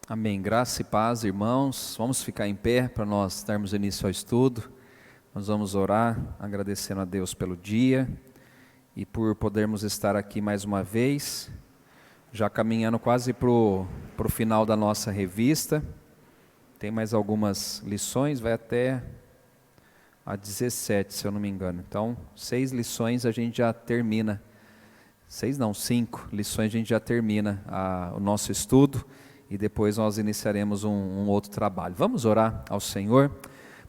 Amém. Graça e paz, irmãos. Vamos ficar em pé para nós darmos início ao estudo. Nós vamos orar, agradecendo a Deus pelo dia e por podermos estar aqui mais uma vez, já caminhando quase para o final da nossa revista. Tem mais algumas lições, vai até a 17, se eu não me engano. Então, 6 lições a gente já termina. 6 não, 5 lições a gente já termina o nosso estudo. E depois nós iniciaremos um outro trabalho. Vamos orar ao Senhor.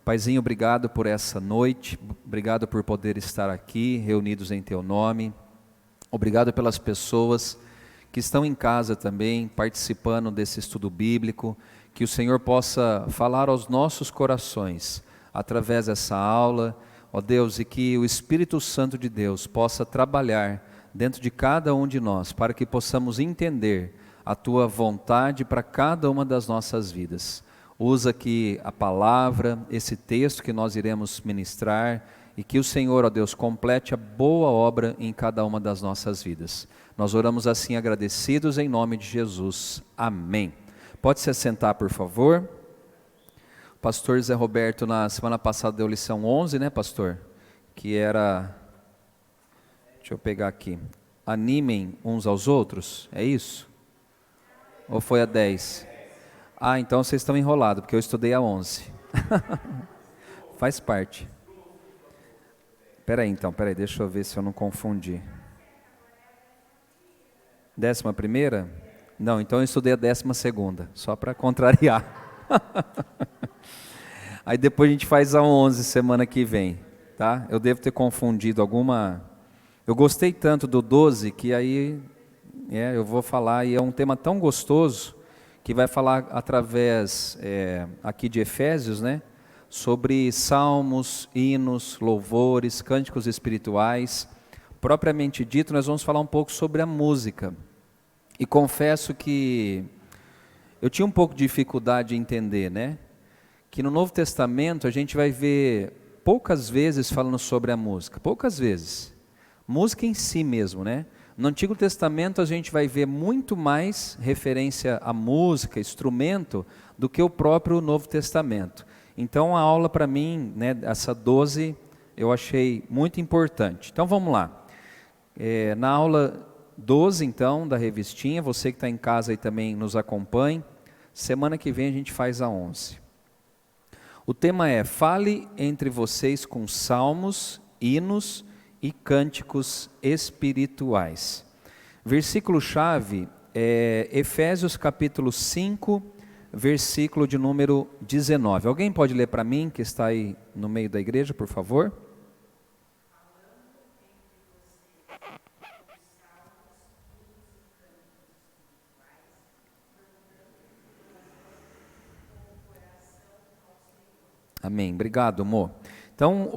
Paizinho, obrigado por essa noite, obrigado por poder estar aqui, reunidos em Teu nome. Obrigado pelas pessoas que estão em casa também, participando desse estudo bíblico. Que o Senhor possa falar aos nossos corações, através dessa aula, ó Deus, e que o Espírito Santo de Deus possa trabalhar dentro de cada um de nós, para que possamos entender a Tua vontade para cada uma das nossas vidas. Usa aqui a palavra, esse texto que nós iremos ministrar, e que o Senhor, ó Deus, complete a boa obra em cada uma das nossas vidas. Nós oramos assim agradecidos em nome de Jesus. Amém. Pode se assentar, por favor. O pastor Zé Roberto, na semana passada, deu lição 11, né, pastor? Que era, deixa eu pegar aqui, animem uns aos outros, é isso? Ou foi a 10? Ah, então vocês estão enrolados, porque eu estudei a 11. Faz parte. Peraí, deixa eu ver se eu não confundi. 11ª? Não, então eu estudei a 12ª, só para contrariar. Aí depois a gente faz a 11 semana que vem, tá? Eu devo ter confundido alguma... Eu gostei tanto do 12 que aí... eu vou falar, e é um tema tão gostoso, que vai falar através aqui de Efésios, né, sobre salmos, hinos, louvores, cânticos espirituais. Propriamente dito, nós vamos falar um pouco sobre a música. E confesso que eu tinha um pouco de dificuldade de entender, né, que no Novo Testamento a gente vai ver poucas vezes falando sobre a música, poucas vezes. Música em si mesmo, né? No Antigo Testamento a gente vai ver muito mais referência à música, instrumento, do que o próprio Novo Testamento. Então a aula para mim, né, essa 12, eu achei muito importante. Então vamos lá. Na aula 12 então, da revistinha, você que está em casa e também nos acompanhe, semana que vem a gente faz a 11. O tema é: fale entre vocês com salmos, hinos e cânticos espirituais. Versículo-chave é Efésios capítulo 5, versículo de número 19. Alguém pode ler para mim, que está aí no meio da igreja, por favor? Amém. Obrigado, amor. Então,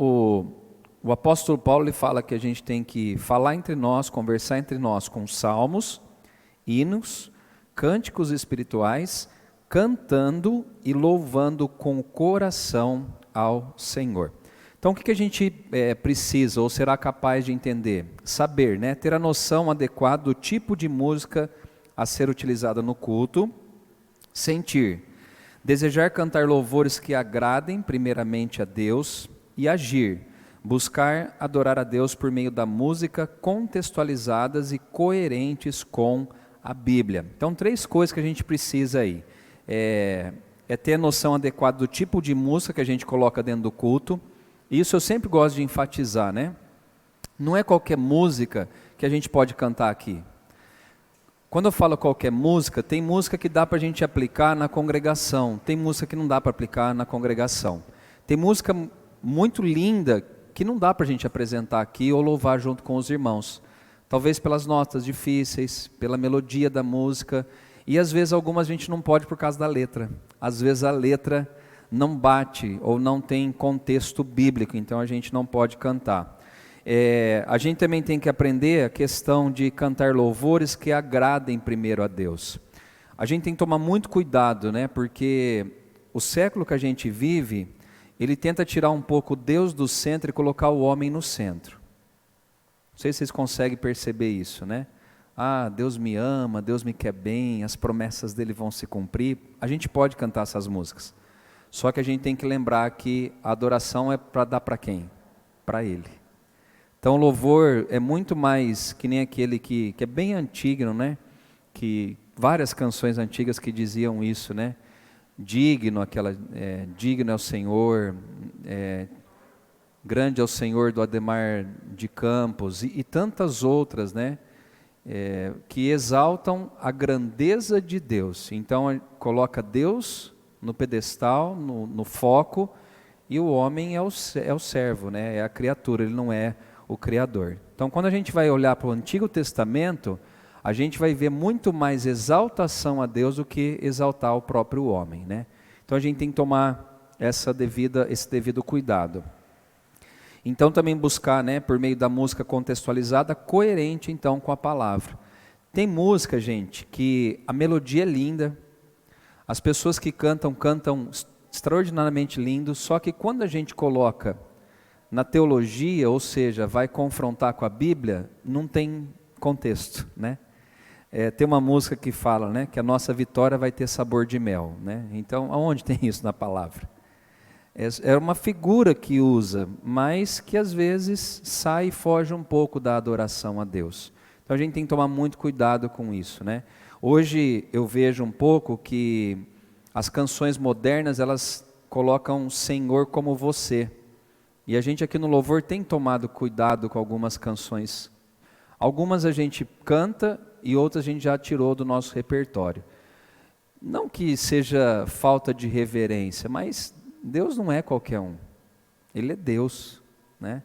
o apóstolo Paulo ele fala que a gente tem que falar entre nós, conversar entre nós com salmos, hinos, cânticos espirituais, cantando e louvando com o coração ao Senhor. Então o que a gente precisa ou será capaz de entender? Saber, né? Ter a noção adequada do tipo de música a ser utilizada no culto, sentir, desejar cantar louvores que agradem primeiramente a Deus e agir, buscar adorar a Deus por meio da música contextualizadas e coerentes com a Bíblia. Então 3 coisas que a gente precisa aí. É ter a noção adequada do tipo de música que a gente coloca dentro do culto. Isso eu sempre gosto de enfatizar, né? Não é qualquer música que a gente pode cantar aqui. Quando eu falo qualquer música, tem música que dá para a gente aplicar na congregação, tem música que não dá para aplicar na congregação. Tem música muito linda que não dá para a gente apresentar aqui ou louvar junto com os irmãos. Talvez pelas notas difíceis, pela melodia da música, e às vezes algumas a gente não pode por causa da letra. Às vezes a letra não bate ou não tem contexto bíblico, então a gente não pode cantar. A gente também tem que aprender a questão de cantar louvores que agradem primeiro a Deus. A gente tem que tomar muito cuidado, né? Porque o século que a gente vive, ele tenta tirar um pouco Deus do centro e colocar o homem no centro. Não sei se vocês conseguem perceber isso, né? ah, Deus me ama, Deus me quer bem, as promessas dele vão se cumprir, a gente pode cantar essas músicas. Só que a gente tem que lembrar que a adoração é para dar para quem? Para Ele. Então o louvor é muito mais que nem aquele que é bem antigo, né? Que várias canções antigas que diziam isso, né? Digno é o Senhor, grande é o Senhor do Ademar de Campos e tantas outras, né? Que exaltam a grandeza de Deus. Então coloca Deus no pedestal, no foco, e o homem é o servo, né? É a criatura, ele não é o Criador. Então quando a gente vai olhar para o Antigo Testamento, a gente vai ver muito mais exaltação a Deus do que exaltar o próprio homem, né? Então a gente tem que tomar esse devido cuidado. Então também buscar, né, por meio da música contextualizada, coerente então com a palavra. Tem música, gente, que a melodia é linda, as pessoas que cantam extraordinariamente lindo, só que quando a gente coloca na teologia, ou seja, vai confrontar com a Bíblia, não tem contexto, né? Tem uma música que fala, né, que a nossa vitória vai ter sabor de mel, né? Então, aonde tem isso na palavra? É uma figura que usa, mas que às vezes sai e foge um pouco da adoração a Deus. Então a gente tem que tomar muito cuidado com isso, né? Hoje eu vejo um pouco que as canções modernas, elas colocam Senhor como você. E a gente aqui no louvor tem tomado cuidado com algumas canções. Algumas a gente canta e outras a gente já tirou do nosso repertório. Não que seja falta de reverência, mas Deus não é qualquer um. Ele é Deus, né?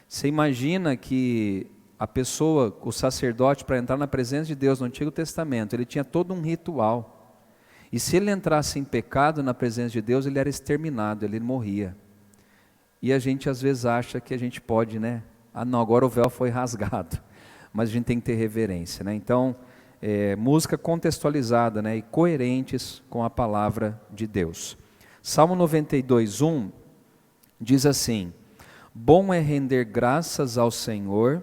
Você imagina que a pessoa, o sacerdote, para entrar na presença de Deus no Antigo Testamento, ele tinha todo um ritual. E se ele entrasse em pecado na presença de Deus, ele era exterminado, ele morria. E a gente às vezes acha que a gente pode, né? Ah não, agora o véu foi rasgado. Mas a gente tem que ter reverência, né? Então, música contextualizada, né? E coerentes com a palavra de Deus. Salmo 92:1 diz assim: bom é render graças ao Senhor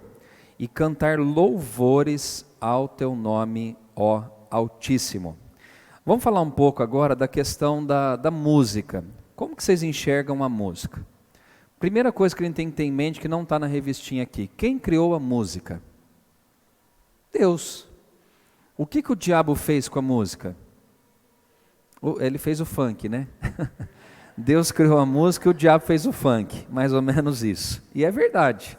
e cantar louvores ao teu nome, ó Altíssimo. Vamos falar um pouco agora da questão da música. Como que vocês enxergam a música? Primeira coisa que a gente tem que ter em mente, que não está na revistinha aqui: quem criou a música? Deus. O que o diabo fez com a música? Ele fez o funk, né? Deus criou a música e o diabo fez o funk, mais ou menos isso. E é verdade,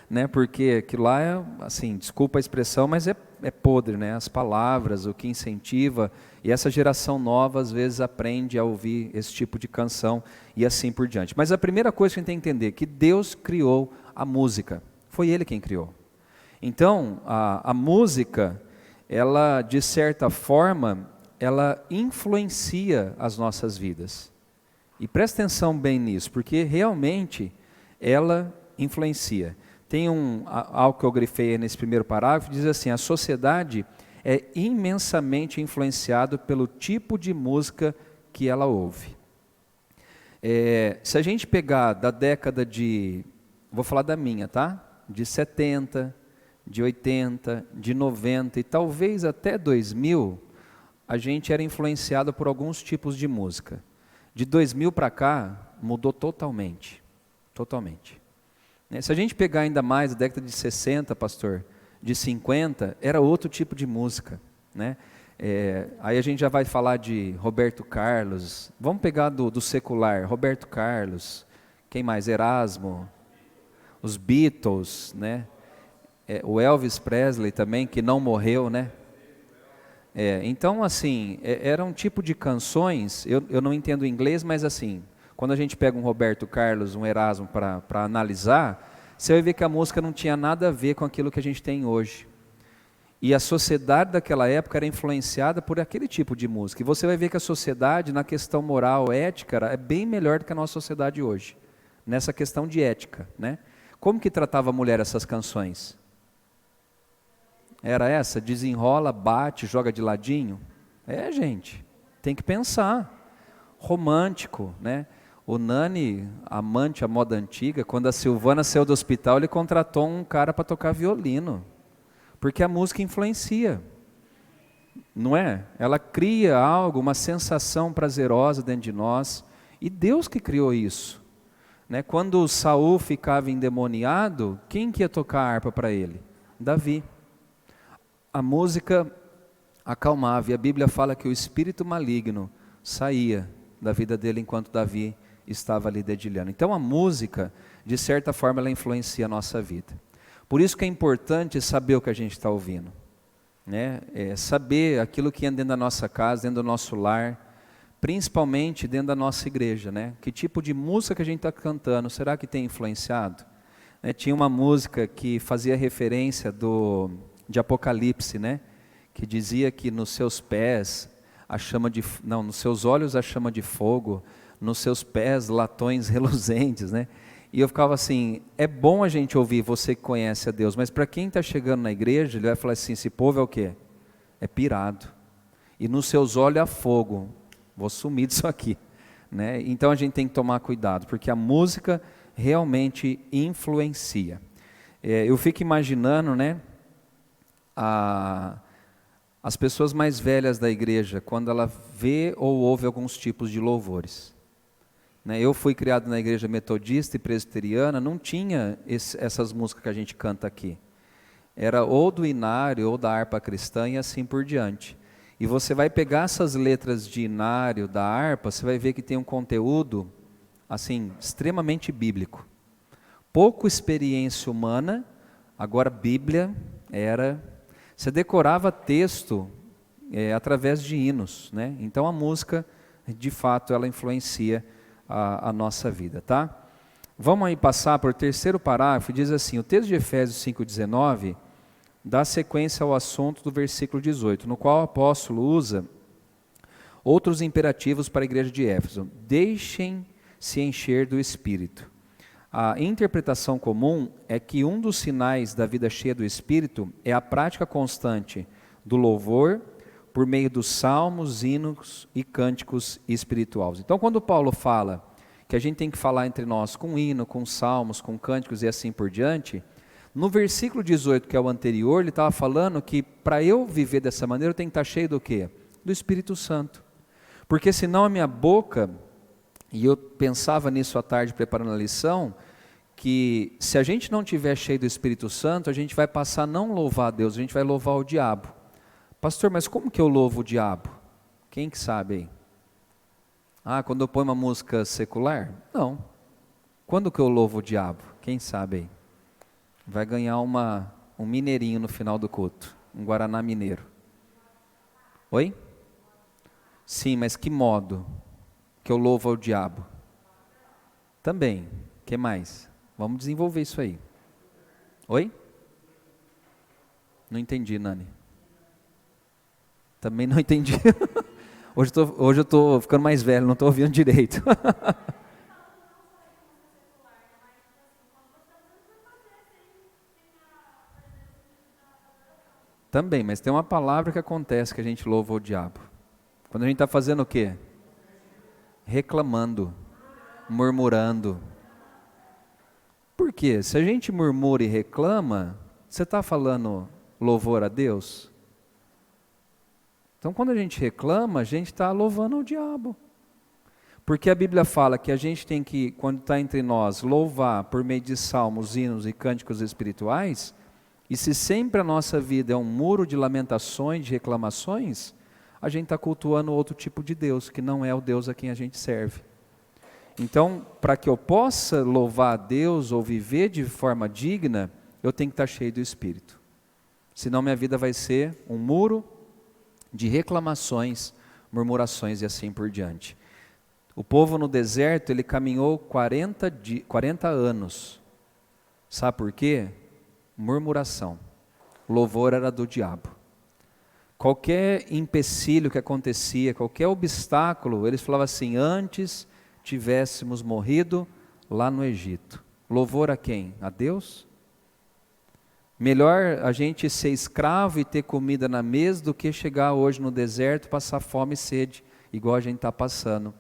né? Porque aquilo lá é, assim, desculpa a expressão, mas é podre, né? As palavras, o que incentiva, e essa geração nova às vezes aprende a ouvir esse tipo de canção e assim por diante. Mas a primeira coisa que a gente tem que entender é que Deus criou a música, foi Ele quem criou. Então, a música, ela de certa forma, ela influencia as nossas vidas. E presta atenção bem nisso, porque realmente ela influencia. Tem algo que eu grifei nesse primeiro parágrafo, diz assim: a sociedade é imensamente influenciada pelo tipo de música que ela ouve. Se a gente pegar da década vou falar da minha, tá? De 70, de 80, de 90 e talvez até 2000, a gente era influenciado por alguns tipos de música. De 2000 para cá, mudou totalmente. Totalmente. Se a gente pegar ainda mais a década de 60, pastor, de 50, era outro tipo de música, né? Aí a gente já vai falar de Roberto Carlos. Vamos pegar do secular, Roberto Carlos, quem mais? Erasmo, os Beatles, né? O Elvis Presley também, que não morreu, né? Então, assim, era um tipo de canções, eu não entendo inglês, mas assim, quando a gente pega um Roberto Carlos, um Erasmo para analisar, você vai ver que a música não tinha nada a ver com aquilo que a gente tem hoje. E a sociedade daquela época era influenciada por aquele tipo de música. E você vai ver que a sociedade, na questão moral, ética, é bem melhor do que a nossa sociedade hoje, nessa questão de ética, né? Como que tratava a mulher essas canções? Era essa? Desenrola, bate, joga de ladinho? Gente, tem que pensar. Romântico, né? O Nani, amante à moda antiga, quando a Silvana saiu do hospital, ele contratou um cara para tocar violino. Porque a música influencia, não é? Ela cria algo, uma sensação prazerosa dentro de nós, e Deus que criou isso. Né? Quando Saul ficava endemoniado, quem que ia tocar a harpa para ele? Davi. A música acalmava, e a Bíblia fala que o espírito maligno saía da vida dele enquanto Davi estava ali dedilhando. Então a música, de certa forma, ela influencia a nossa vida. Por isso que é importante saber o que a gente está ouvindo, né? Saber aquilo que anda dentro da nossa casa, dentro do nosso lar, principalmente dentro da nossa igreja, né? Que tipo de música que a gente está cantando, será que tem influenciado? Tinha uma música que fazia referência de Apocalipse, né? Que dizia que nos seus pés nos seus olhos a chama de fogo, nos seus pés latões reluzentes, né? E eu ficava assim, é bom a gente ouvir você que conhece a Deus, mas para quem está chegando na igreja, ele vai falar assim, esse povo é o quê? É pirado. E nos seus olhos há fogo, vou sumir disso aqui, né? Então a gente tem que tomar cuidado, porque a música realmente influencia. Eu fico imaginando, né, as pessoas mais velhas da igreja, quando ela vê ou ouve alguns tipos de louvores. Eu fui criado na igreja metodista e presbiteriana, não tinha essas músicas que a gente canta aqui. Era ou do inário ou da harpa cristã e assim por diante. E você vai pegar essas letras de inário, da harpa, você vai ver que tem um conteúdo assim, extremamente bíblico. Pouco experiência humana, agora Bíblia era... Você decorava texto através de hinos, né? Então a música, de fato, ela influencia a nossa vida, tá? Vamos aí passar para o terceiro parágrafo, diz assim, o texto de Efésios 5,19 dá sequência ao assunto do versículo 18, no qual o apóstolo usa outros imperativos para a igreja de Éfeso. Deixem-se encher do Espírito. A interpretação comum é que um dos sinais da vida cheia do Espírito é a prática constante do louvor por meio dos salmos, hinos e cânticos espirituais. Então, quando Paulo fala que a gente tem que falar entre nós com hino, com salmos, com cânticos e assim por diante, no versículo 18, que é o anterior, ele estava falando que para eu viver dessa maneira eu tenho que estar cheio do quê? Do Espírito Santo. Porque senão a minha boca, e eu pensava nisso à tarde preparando a lição, que se a gente não tiver cheio do Espírito Santo, a gente vai passar a não louvar a Deus, a gente vai louvar o diabo. Pastor, mas como que eu louvo o diabo? Quem que sabe aí? Quando eu ponho uma música secular? Não. Quando que eu louvo o diabo? Quem sabe aí? Vai ganhar um mineirinho no final do culto, um Guaraná mineiro. Oi? Sim, mas que modo que eu louvo ao diabo? Também. O que mais? Vamos desenvolver isso aí. Oi? Não entendi, Nani. Também não entendi. Hoje eu estou ficando mais velho, não estou ouvindo direito. Também, mas tem uma palavra que acontece que a gente louva o diabo. Quando a gente está fazendo o quê? Reclamando, murmurando. Por quê? Se a gente murmura e reclama, você está falando louvor a Deus? Então, quando a gente reclama, a gente está louvando o diabo. Porque a Bíblia fala que a gente tem que, quando está entre nós, louvar por meio de salmos, hinos e cânticos espirituais, e se sempre a nossa vida é um muro de lamentações, de reclamações, a gente está cultuando outro tipo de Deus, que não é o Deus a quem a gente serve. Então, para que eu possa louvar a Deus ou viver de forma digna, eu tenho que estar cheio do Espírito. Senão minha vida vai ser um muro de reclamações, murmurações e assim por diante. O povo no deserto, ele caminhou 40 anos. Sabe por quê? Murmuração. O louvor era do diabo. Qualquer empecilho que acontecia, qualquer obstáculo, eles falavam assim, antes tivéssemos morrido lá no Egito. Louvor a quem? A Deus? Melhor a gente ser escravo e ter comida na mesa do que chegar hoje no deserto e passar fome e sede, igual a gente está passando.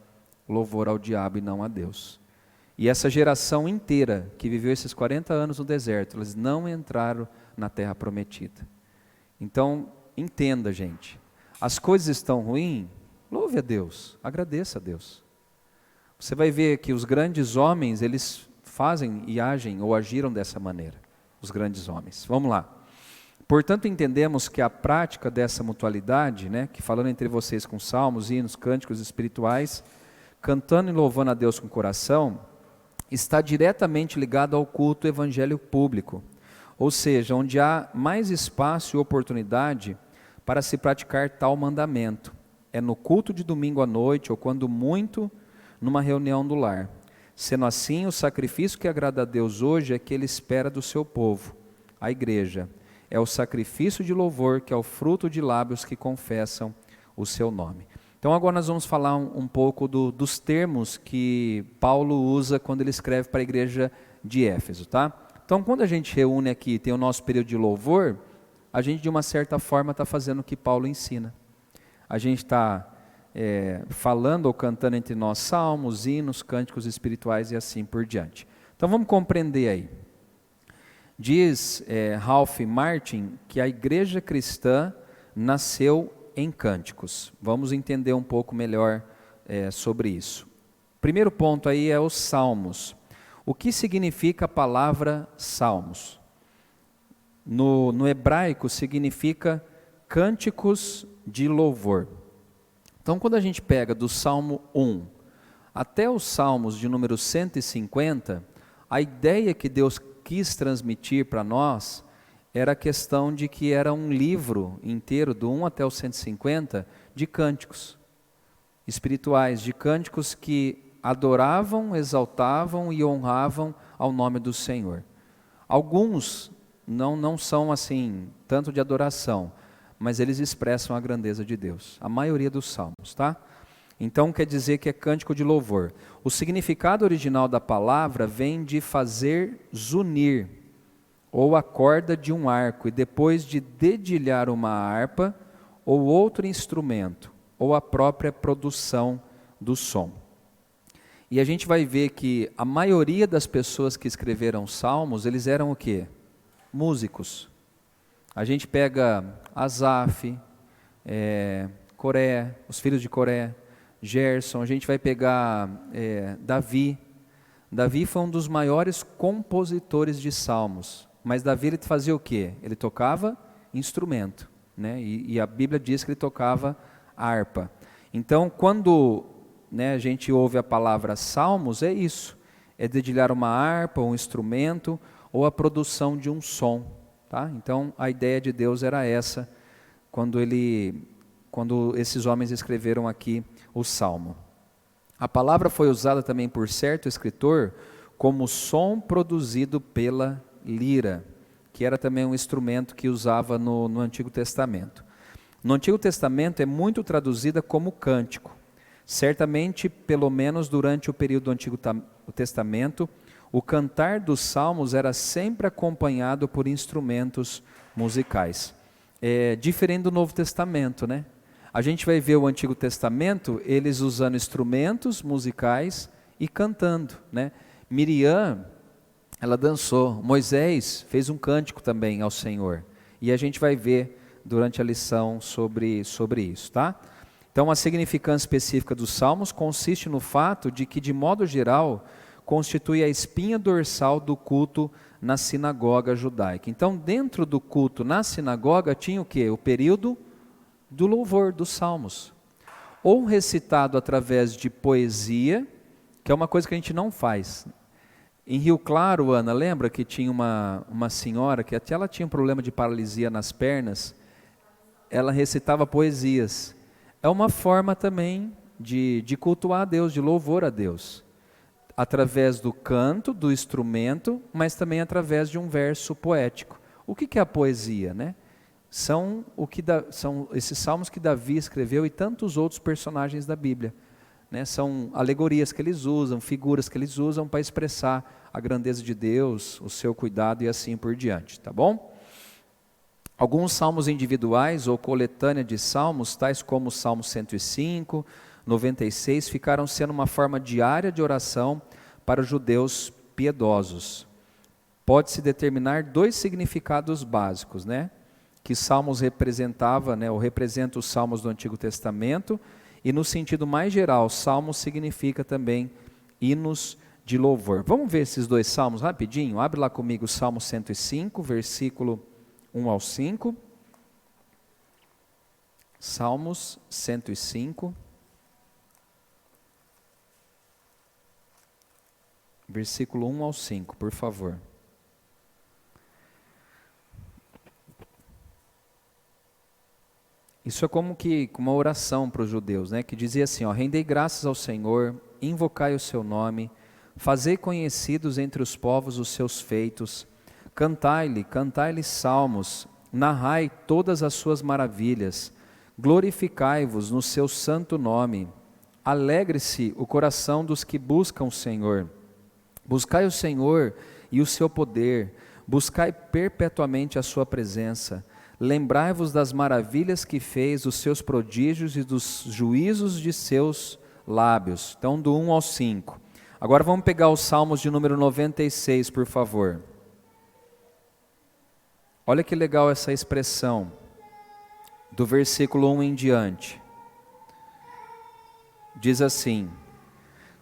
Louvor ao diabo e não a Deus. E essa geração inteira que viveu esses 40 anos no deserto, eles não entraram na terra prometida. Então, entenda, gente, as coisas estão ruins, louve a Deus, agradeça a Deus. Você vai ver que os grandes homens, eles fazem e agem ou agiram dessa maneira, os grandes homens. Vamos lá. Portanto, entendemos que a prática dessa mutualidade, né, que falando entre vocês com salmos, hinos, cânticos espirituais, cantando e louvando a Deus com o coração, está diretamente ligado ao culto evangelho público, ou seja, onde há mais espaço e oportunidade para se praticar tal mandamento. É no culto de domingo à noite, ou quando muito, numa reunião do lar. Sendo assim, o sacrifício que agrada a Deus hoje é que Ele espera do seu povo, a igreja. É o sacrifício de louvor, que é o fruto de lábios que confessam o seu nome. Então agora nós vamos falar um pouco dos termos que Paulo usa quando ele escreve para a igreja de Éfeso, tá? Então quando a gente reúne aqui, tem o nosso período de louvor, a gente de uma certa forma está fazendo o que Paulo ensina. A gente está falando ou cantando entre nós salmos, hinos, cânticos espirituais e assim por diante. Então vamos compreender aí. Diz Ralph Martin que a igreja cristã nasceu em cânticos. Vamos entender um pouco melhor sobre isso. Primeiro ponto aí é os salmos. O que significa a palavra salmos? No hebraico significa cânticos de louvor. Então quando a gente pega do Salmo 1 até os Salmos de número 150, a ideia que Deus quis transmitir para nós era a questão de que era um livro inteiro, do 1 até o 150, de cânticos espirituais, de cânticos que adoravam, exaltavam e honravam ao nome do Senhor. Alguns não são assim, tanto de adoração, mas eles expressam a grandeza de Deus, a maioria dos salmos, tá? Então quer dizer que é cântico de louvor. O significado original da palavra vem de fazer zunir, ou a corda de um arco, e depois de dedilhar uma harpa, ou outro instrumento, ou a própria produção do som. E a gente vai ver que a maioria das pessoas que escreveram salmos, eles eram o quê? Músicos. A gente pega Asaf, Coré, os filhos de Coré, Gerson, a gente vai pegar Davi. Davi foi um dos maiores compositores de salmos, mas Davi ele fazia o quê? Ele tocava instrumento, né? E a Bíblia diz que ele tocava harpa. Então, quando a gente ouve a palavra salmos, é isso, é dedilhar uma harpa, um instrumento, ou a produção de um som, tá? Então, a ideia de Deus era essa, quando esses homens escreveram aqui o Salmo. A palavra foi usada também por certo escritor como som produzido pela lira, que era também um instrumento que usava no Antigo Testamento. No Antigo Testamento é muito traduzida como cântico. Certamente, pelo menos durante o período do Antigo Testamento, o cantar dos salmos era sempre acompanhado por instrumentos musicais. Diferente do Novo Testamento, né? A gente vai ver o Antigo Testamento, eles usando instrumentos musicais e cantando, né? Miriam, ela dançou, Moisés fez um cântico também ao Senhor. E a gente vai ver durante a lição sobre isso, tá? Então a significância específica dos salmos consiste no fato de que, de modo geral, constitui a espinha dorsal do culto na sinagoga judaica. Então, dentro do culto na sinagoga tinha o quê? O período do louvor, dos salmos. Ou recitado através de poesia, que é uma coisa que a gente não faz. Em Rio Claro, Ana, lembra que tinha uma senhora que até ela tinha um problema de paralisia nas pernas? Ela recitava poesias. É uma forma também de cultuar a Deus, de louvor a Deus. Através do canto, do instrumento, mas também através de um verso poético. O que é a poesia, né? São esses salmos que Davi escreveu e tantos outros personagens da Bíblia, né? São alegorias que eles usam, figuras que eles usam para expressar a grandeza de Deus, o seu cuidado e assim por diante, tá bom? Alguns salmos individuais ou coletânea de salmos, tais como o Salmo 105, 96, ficaram sendo uma forma diária de oração para os judeus piedosos. Pode-se determinar dois significados básicos, né? que Salmos representava, né, ou representa os Salmos do Antigo Testamento, e no sentido mais geral, Salmos significa também hinos de louvor. Vamos ver esses dois Salmos rapidinho? Abre lá comigo o Salmo 105, versículo 1 ao 5. Salmos 105, versículo 1 ao 5, por favor. Isso é como que uma oração para os judeus, né? Que dizia assim, ó, rendei graças ao Senhor, invocai o seu nome, fazei conhecidos entre os povos os seus feitos, cantai-lhe salmos, narrai todas as suas maravilhas, glorificai-vos no seu santo nome, alegre-se o coração dos que buscam o Senhor, buscai o Senhor e o seu poder, buscai perpetuamente a sua presença, lembrai-vos das maravilhas que fez, dos seus prodígios e dos juízos de seus lábios. Então, do 1 ao 5. Agora vamos pegar os Salmos de número 96, por favor. Olha que legal essa expressão, do versículo 1 em diante. Diz assim,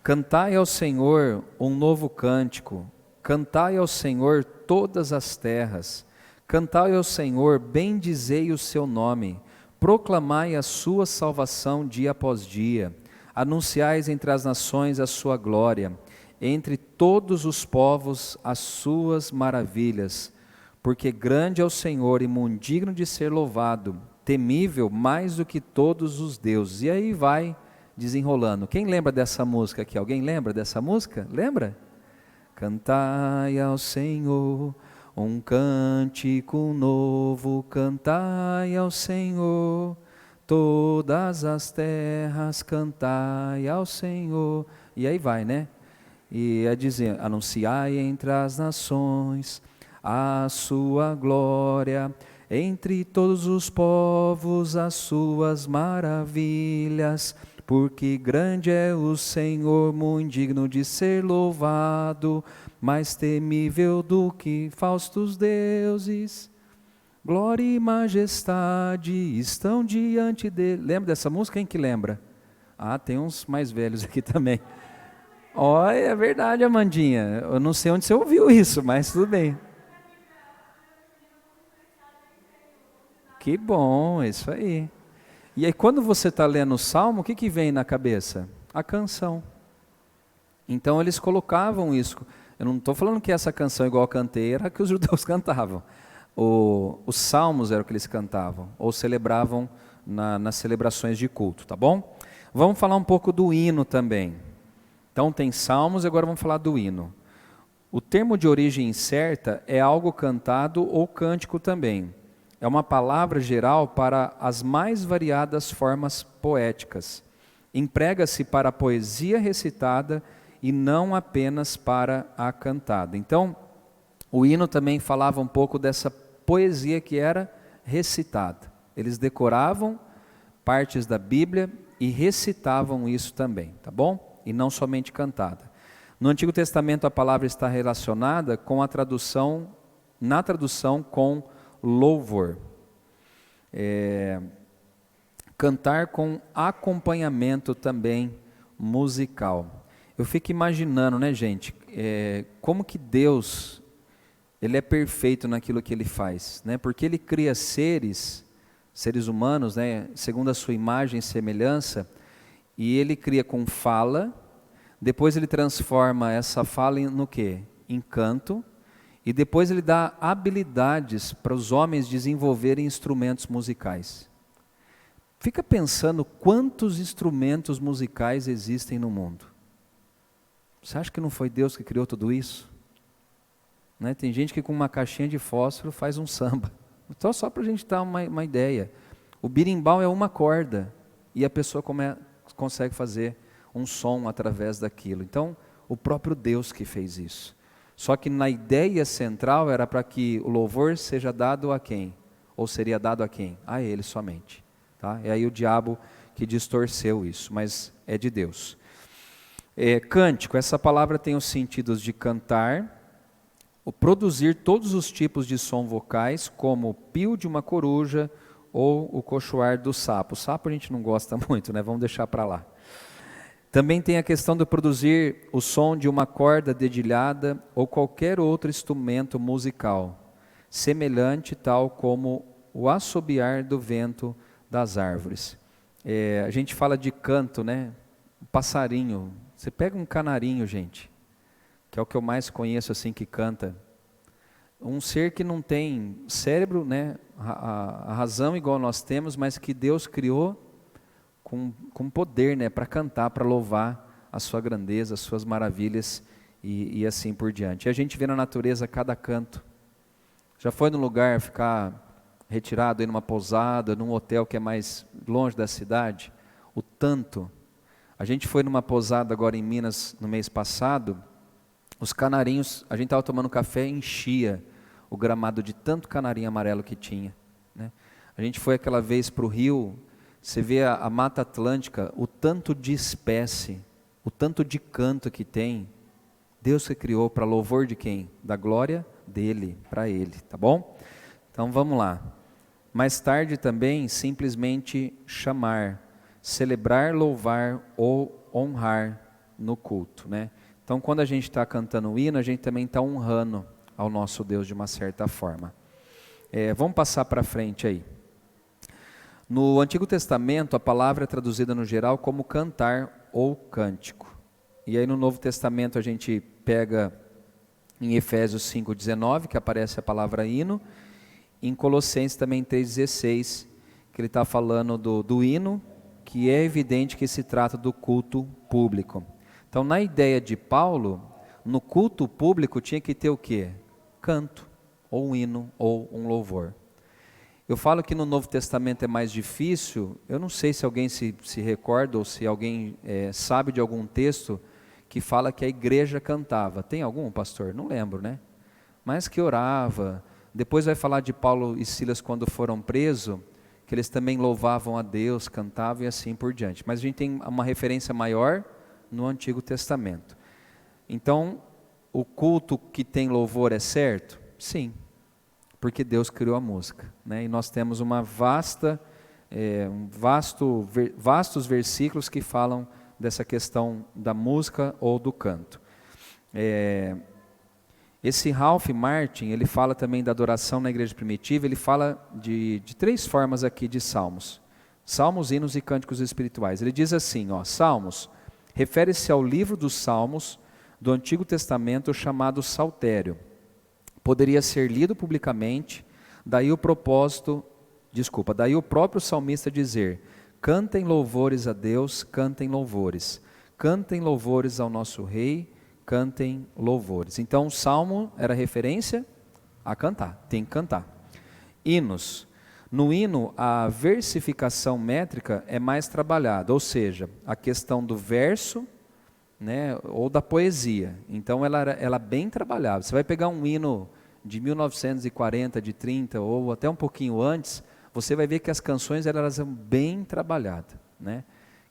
cantai ao Senhor um novo cântico, cantai ao Senhor todas as terras, cantai ao Senhor, bendizei o seu nome, proclamai a sua salvação dia após dia, anunciais entre as nações a sua glória, entre todos os povos as suas maravilhas, porque grande é o Senhor e muito digno de ser louvado, temível mais do que todos os deuses. E aí vai desenrolando. Quem lembra dessa música aqui? Alguém lembra dessa música? Lembra? Cantai ao Senhor um cântico novo, cantai ao Senhor, todas as terras, cantai ao Senhor. E aí vai, né? E é dizer, anunciai entre as nações a sua glória, entre todos os povos as suas maravilhas, porque grande é o Senhor, muito digno de ser louvado, mais temível do que faustos deuses, glória e majestade estão diante dele. Lembra dessa música? Quem que lembra? Ah, tem uns mais velhos aqui também. Olha, é verdade, Amandinha, eu não sei onde você ouviu isso, mas tudo bem. Que bom, isso aí. E aí quando você está lendo o Salmo, o que vem na cabeça? A canção. Então eles colocavam isso. Eu não estou falando que essa canção igual eu cantei era que os judeus cantavam. Os salmos eram o que eles cantavam, ou celebravam nas celebrações de culto, tá bom? Vamos falar um pouco do hino também. Então tem salmos e agora vamos falar do hino. O termo de origem incerta é algo cantado ou cântico também. É uma palavra geral para as mais variadas formas poéticas. Emprega-se para a poesia recitada e não apenas para a cantada. Então, o hino também falava um pouco dessa poesia que era recitada. Eles decoravam partes da Bíblia e recitavam isso também, tá bom? E não somente cantada. No Antigo Testamento a palavra está relacionada com a tradução, na tradução com louvor. Cantar com acompanhamento também musical. Eu fico imaginando, né, gente, como que Deus, Ele é perfeito naquilo que Ele faz, né? Porque Ele cria seres humanos, né, segundo a sua imagem e semelhança, e Ele cria com fala, depois Ele transforma essa fala no quê? Em canto, e depois Ele dá habilidades para os homens desenvolverem instrumentos musicais. Fica pensando quantos instrumentos musicais existem no mundo. Você acha que não foi Deus que criou tudo isso? Né? Tem gente que com uma caixinha de fósforo faz um samba. Então só para a gente dar uma ideia. O berimbau é uma corda e a pessoa consegue fazer um som através daquilo. Então o próprio Deus que fez isso. Só que na ideia central era para que o louvor seja dado a quem? Ou seria dado a quem? A Ele somente. Tá? É aí o diabo que distorceu isso, mas é de Deus. Cântico, essa palavra tem os sentidos de cantar, ou produzir todos os tipos de som vocais, como o pio de uma coruja ou o cochoar do sapo. O sapo a gente não gosta muito, né? Vamos deixar para lá. Também tem a questão de produzir o som de uma corda dedilhada ou qualquer outro instrumento musical, semelhante tal como o assobiar do vento das árvores. A gente fala de canto, né? Um passarinho. Você pega um canarinho, gente, que é o que eu mais conheço assim que canta. Um ser que não tem cérebro, né? A razão igual nós temos, mas que Deus criou com poder, né? Para cantar, para louvar a sua grandeza, as suas maravilhas e assim por diante. E a gente vê na natureza cada canto. Já foi num lugar ficar retirado aí numa pousada, num hotel que é mais longe da cidade? O tanto. A gente foi numa pousada agora em Minas no mês passado, os canarinhos, a gente estava tomando café e enchia o gramado de tanto canarinho amarelo que tinha, né? A gente foi aquela vez para o Rio, você vê a Mata Atlântica, o tanto de espécie, o tanto de canto que tem. Deus que criou para louvor de quem? Da glória dele, para ele, tá bom? Então vamos lá. Mais tarde também, simplesmente chamar, celebrar, louvar ou honrar no culto, né? Então quando a gente está cantando o hino, a gente também está honrando ao nosso Deus de uma certa forma. Vamos passar para frente aí. No Antigo Testamento, a palavra é traduzida no geral como cantar ou cântico. E aí no Novo Testamento a gente pega em Efésios 5,19, que aparece a palavra hino, em Colossenses também 3,16, que ele está falando do hino, que é evidente que se trata do culto público. Então, na ideia de Paulo, no culto público tinha que ter o quê? Canto, ou um hino, ou um louvor. Eu falo que no Novo Testamento é mais difícil, eu não sei se alguém se recorda, ou se alguém sabe de algum texto que fala que a igreja cantava. Tem algum, pastor? Não lembro, né? Mas que orava. Depois vai falar de Paulo e Silas quando foram presos, que eles também louvavam a Deus, cantavam e assim por diante. Mas a gente tem uma referência maior no Antigo Testamento. Então, o culto que tem louvor é certo? Sim, porque Deus criou a música, né? E nós temos uma vastos versículos que falam dessa questão da música ou do canto. Esse Ralph Martin, ele fala também da adoração na igreja primitiva, ele fala de 3 formas aqui de salmos. Salmos, hinos e cânticos espirituais. Ele diz assim, salmos, refere-se ao livro dos salmos do Antigo Testamento chamado Saltério. Poderia ser lido publicamente, daí o próprio salmista dizer, cantem louvores a Deus, cantem louvores ao nosso rei, cantem louvores. Então o salmo era referência a cantar, tem que cantar. Hinos. No hino, a versificação métrica é mais trabalhada, ou seja, a questão do verso, né, ou da poesia. Então ela é bem trabalhada. Você vai pegar um hino de 1940, de 30, ou até um pouquinho antes, você vai ver que as canções elas são bem trabalhadas, né?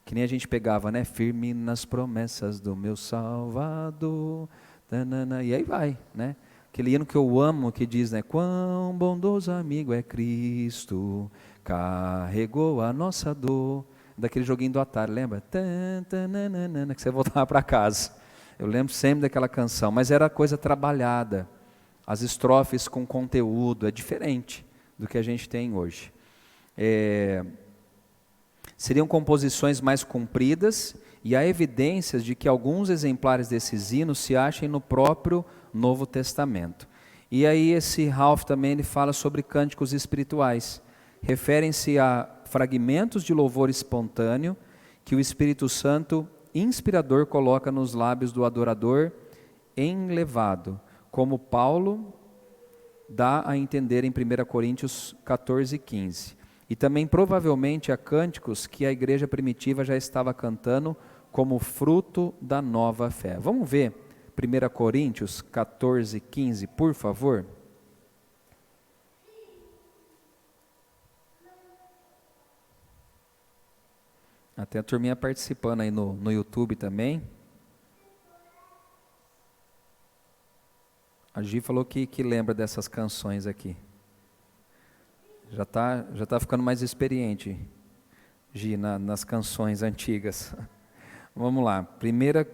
Que nem a gente pegava, né? Firme nas promessas do meu Salvador. Tanana, e aí vai, né? Aquele hino que eu amo, que diz, né? Quão bondoso amigo é Cristo, carregou a nossa dor. Daquele joguinho do Atari, lembra? Tanana, que você voltava para casa. Eu lembro sempre daquela canção, mas era coisa trabalhada. As estrofes com conteúdo, é diferente do que a gente tem hoje. Seriam composições mais compridas e há evidências de que alguns exemplares desses hinos se achem no próprio Novo Testamento. E aí esse Ralph também ele fala sobre cânticos espirituais. Referem-se a fragmentos de louvor espontâneo que o Espírito Santo inspirador coloca nos lábios do adorador enlevado, como Paulo dá a entender em 1 Coríntios 14:15. E também provavelmente há cânticos que a igreja primitiva já estava cantando como fruto da nova fé. Vamos ver 1 Coríntios 14:15, por favor? Até a turminha participando aí no YouTube também. A Gi falou que lembra dessas canções aqui. Já tá ficando mais experiente, Gi, nas canções antigas. Vamos lá, primeira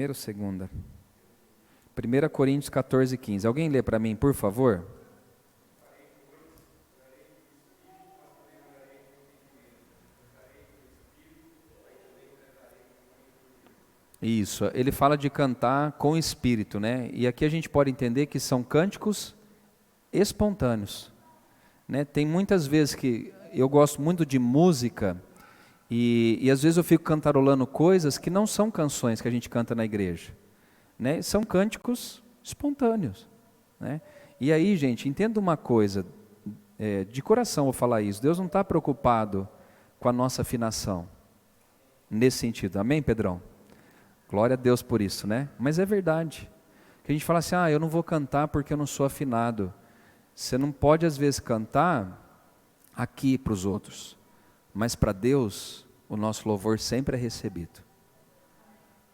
ou segunda? 1 Coríntios 14, 15. Alguém lê para mim, por favor? Isso, ele fala de cantar com espírito, né? E aqui a gente pode entender que são cânticos espontâneos, né? Tem muitas vezes que eu gosto muito de música e às vezes eu fico cantarolando coisas que não são canções que a gente canta na igreja, né? São cânticos espontâneos, né? E aí, gente, entenda uma coisa, de coração vou falar isso, Deus não está preocupado com a nossa afinação, nesse sentido, amém, Pedrão? Glória a Deus por isso, né? Mas é verdade. Que a gente fala assim, eu não vou cantar porque eu não sou afinado. Você não pode às vezes cantar aqui para os outros, mas para Deus o nosso louvor sempre é recebido.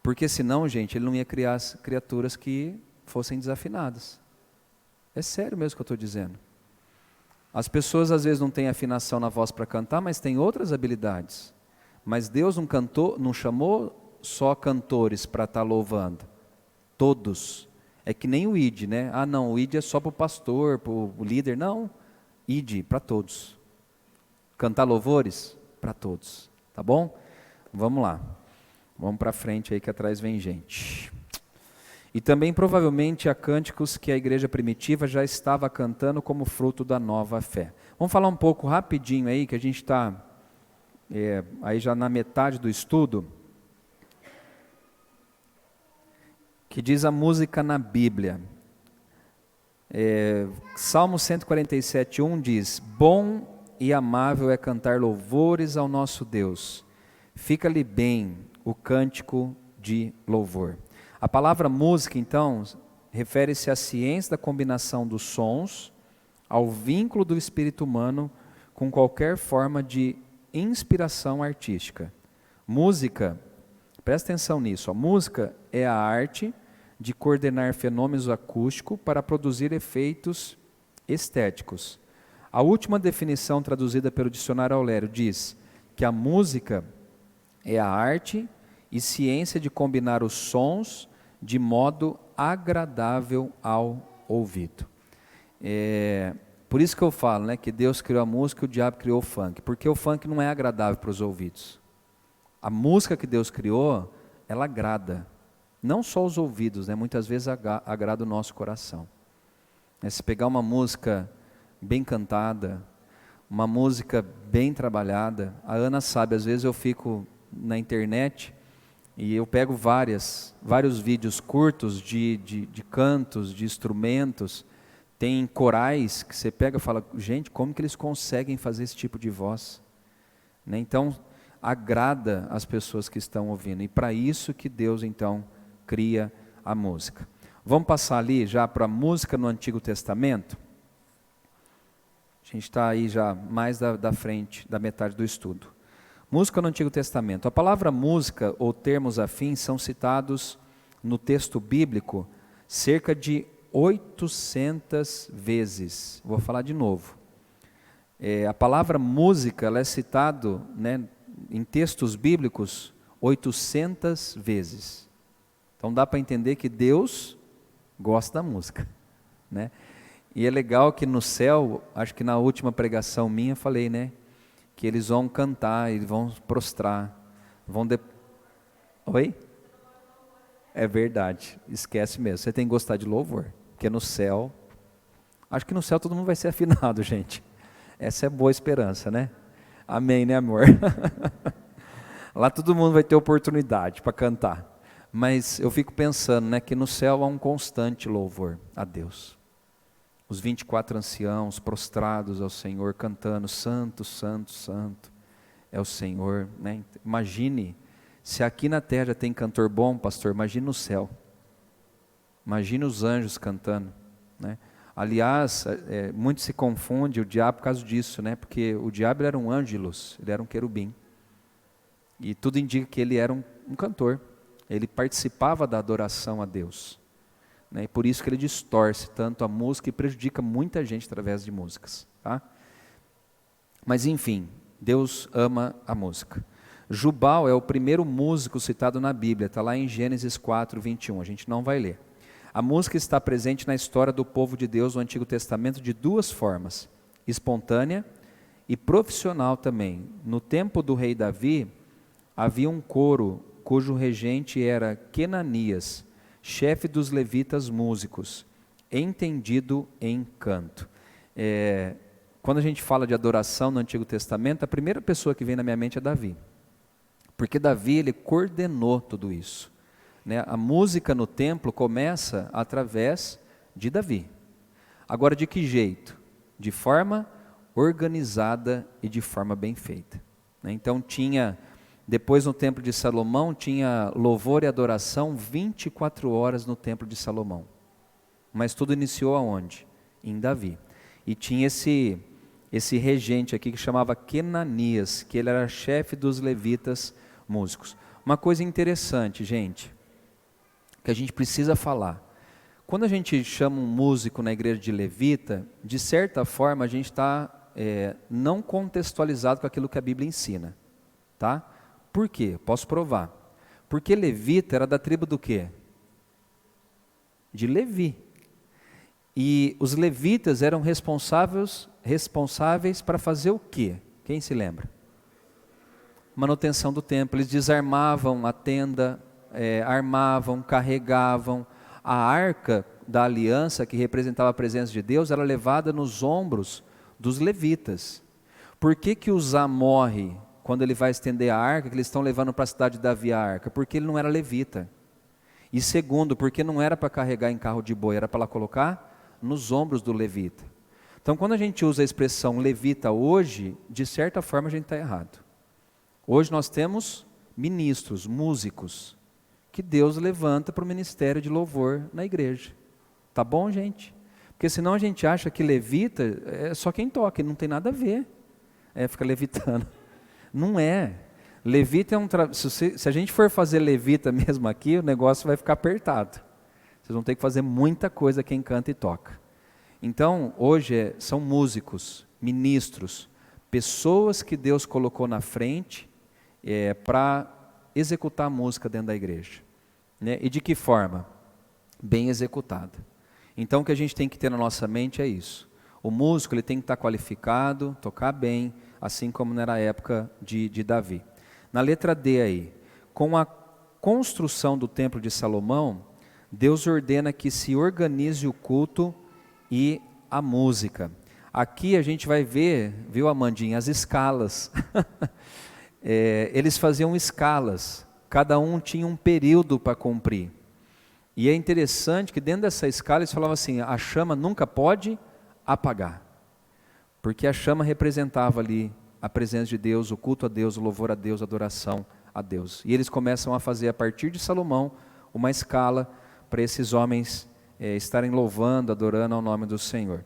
Porque senão, gente, Ele não ia criar criaturas que fossem desafinadas. É sério mesmo que eu estou dizendo. As pessoas às vezes não têm afinação na voz para cantar, mas têm outras habilidades. Mas Deus não chamou só cantores para estar louvando, todos. É que nem o ID, né? Não, o ID é só para o pastor, para o líder. Não, ID para todos. Cantar louvores para todos, tá bom? Vamos lá, vamos para frente aí que atrás vem gente. E também provavelmente há cânticos que a igreja primitiva já estava cantando como fruto da nova fé. Vamos falar um pouco rapidinho aí, que a gente está aí já na metade do estudo, que diz a música na Bíblia. Salmo 147, 1 diz: bom e amável é cantar louvores ao nosso Deus, fica-lhe bem o cântico de louvor. A palavra música, então, refere-se à ciência da combinação dos sons, ao vínculo do espírito humano com qualquer forma de inspiração artística. Música, presta atenção nisso, a música é a arte de coordenar fenômenos acústicos para produzir efeitos estéticos. A última definição traduzida pelo dicionário Aulério diz que a música é a arte e ciência de combinar os sons de modo agradável ao ouvido. Por isso que eu falo, né, que Deus criou a música e o diabo criou o funk, porque o funk não é agradável para os ouvidos. A música que Deus criou, ela agrada. Não só os ouvidos, né? Muitas vezes agrada o nosso coração. Se pegar uma música bem cantada, uma música bem trabalhada, a Ana sabe, às vezes eu fico na internet e eu pego vários vídeos curtos de cantos, de instrumentos, tem corais que você pega e fala, gente, como que eles conseguem fazer esse tipo de voz? Né? Então, agrada as pessoas que estão ouvindo, e para isso que Deus então cria a música. Vamos passar ali já para a música no Antigo Testamento? A gente está aí já mais da frente, da metade do estudo. Música no Antigo Testamento. A palavra música ou termos afins são citados no texto bíblico cerca de 800 vezes. Vou falar de novo. A palavra música ela é citada, né, em textos bíblicos 800 vezes. Então dá para entender que Deus gosta da música, né? E é legal que no céu, acho que na última pregação minha falei, né, que eles vão cantar, eles vão prostrar, Oi? É verdade, esquece mesmo, você tem que gostar de louvor, porque no céu, acho que no céu todo mundo vai ser afinado, gente. Essa é boa esperança, né? Amém, né, amor? Lá todo mundo vai ter oportunidade para cantar. Mas eu fico pensando, né, que no céu há um constante louvor a Deus. Os 24 anciãos prostrados ao Senhor, cantando, santo, santo, santo, é o Senhor. Né? Imagine, se aqui na terra já tem cantor bom, pastor, imagine no céu. Imagine os anjos cantando. Né? Aliás, muito se confunde o diabo por causa disso, né? Porque o diabo era um anjo de luz, ele era um querubim. E tudo indica que ele era um cantor. Ele participava da adoração a Deus. né? E por isso que ele distorce tanto a música e prejudica muita gente através de músicas, tá? Mas enfim, Deus ama a música. Jubal é o primeiro músico citado na Bíblia, está lá em Gênesis 4, 21, a gente não vai ler. A música está presente na história do povo de Deus no Antigo Testamento de duas formas, espontânea e profissional também. No tempo do rei Davi, havia um coro cujo regente era Quenanias, chefe dos levitas músicos, entendido em canto. Quando a gente fala de adoração no Antigo Testamento, a primeira pessoa que vem na minha mente é Davi. Porque Davi, ele coordenou tudo isso, né? A música no templo começa através de Davi. Agora, de que jeito? De forma organizada e de forma bem feita, né? Então depois no templo de Salomão, tinha louvor e adoração 24 horas no templo de Salomão. Mas tudo iniciou aonde? Em Davi. E tinha esse regente aqui que chamava Quenanias, que ele era chefe dos levitas músicos. Uma coisa interessante, gente, que a gente precisa falar. Quando a gente chama um músico na igreja de levita, de certa forma a gente está não contextualizado com aquilo que a Bíblia ensina, tá? Por quê? Posso provar. Porque levita era da tribo do quê? De Levi. E os levitas eram responsáveis para fazer o quê? Quem se lembra? Manutenção do templo. Eles desarmavam a tenda, armavam, carregavam. A arca da aliança, que representava a presença de Deus, era levada nos ombros dos levitas. Por que Uzá morre quando ele vai estender a arca, que eles estão levando para a cidade de Davi a arca? Porque ele não era levita. E segundo, porque não era para carregar em carro de boi, era para lá colocar nos ombros do levita. Então, quando a gente usa a expressão levita hoje, de certa forma a gente está errado. Hoje nós temos ministros, músicos, que Deus levanta para o ministério de louvor na igreja. Tá bom, gente? Porque senão a gente acha que levita é só quem toca, e não tem nada a ver. Fica levitando. Não é. Levita é se a gente for fazer levita mesmo aqui, o negócio vai ficar apertado. Vocês vão ter que fazer muita coisa quem canta e toca. Então, hoje são músicos, ministros, pessoas que Deus colocou na frente para executar a música dentro da igreja, né? E de que forma? Bem executada. Então, o que a gente tem que ter na nossa mente é isso. O músico ele tem que estar qualificado, tocar bem, assim como na época de Davi. Na letra D aí, com a construção do templo de Salomão, Deus ordena que se organize o culto e a música. Aqui a gente vai ver, viu, Amandinha, as escalas. Eles faziam escalas, cada um tinha um período para cumprir. E é interessante que dentro dessa escala eles falavam assim, a chama nunca pode apagar. Porque a chama representava ali a presença de Deus, o culto a Deus, o louvor a Deus, a adoração a Deus. E eles começam a fazer, a partir de Salomão, uma escala para esses homens estarem louvando, adorando ao nome do Senhor.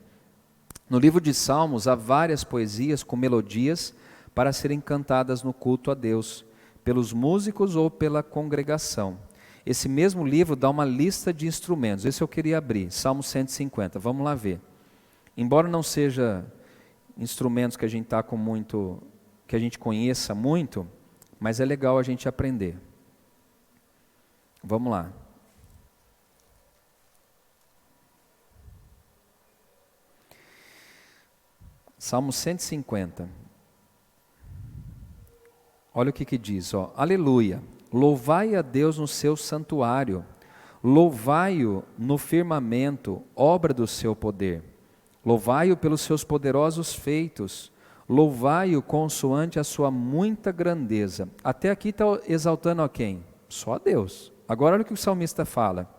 No livro de Salmos, há várias poesias com melodias para serem cantadas no culto a Deus, pelos músicos ou pela congregação. Esse mesmo livro dá uma lista de instrumentos. Esse eu queria abrir, Salmo 150, vamos lá ver. Embora não seja instrumentos que a gente está com muito, que a gente conheça muito, mas é legal a gente aprender. Vamos lá. Salmo 150. Olha o que diz, ó. Aleluia. Louvai a Deus no seu santuário, louvai-o no firmamento, obra do seu poder. Louvai-o pelos seus poderosos feitos, louvai-o consoante a sua muita grandeza. Até aqui está exaltando a quem? Só a Deus. Agora olha o que o salmista fala.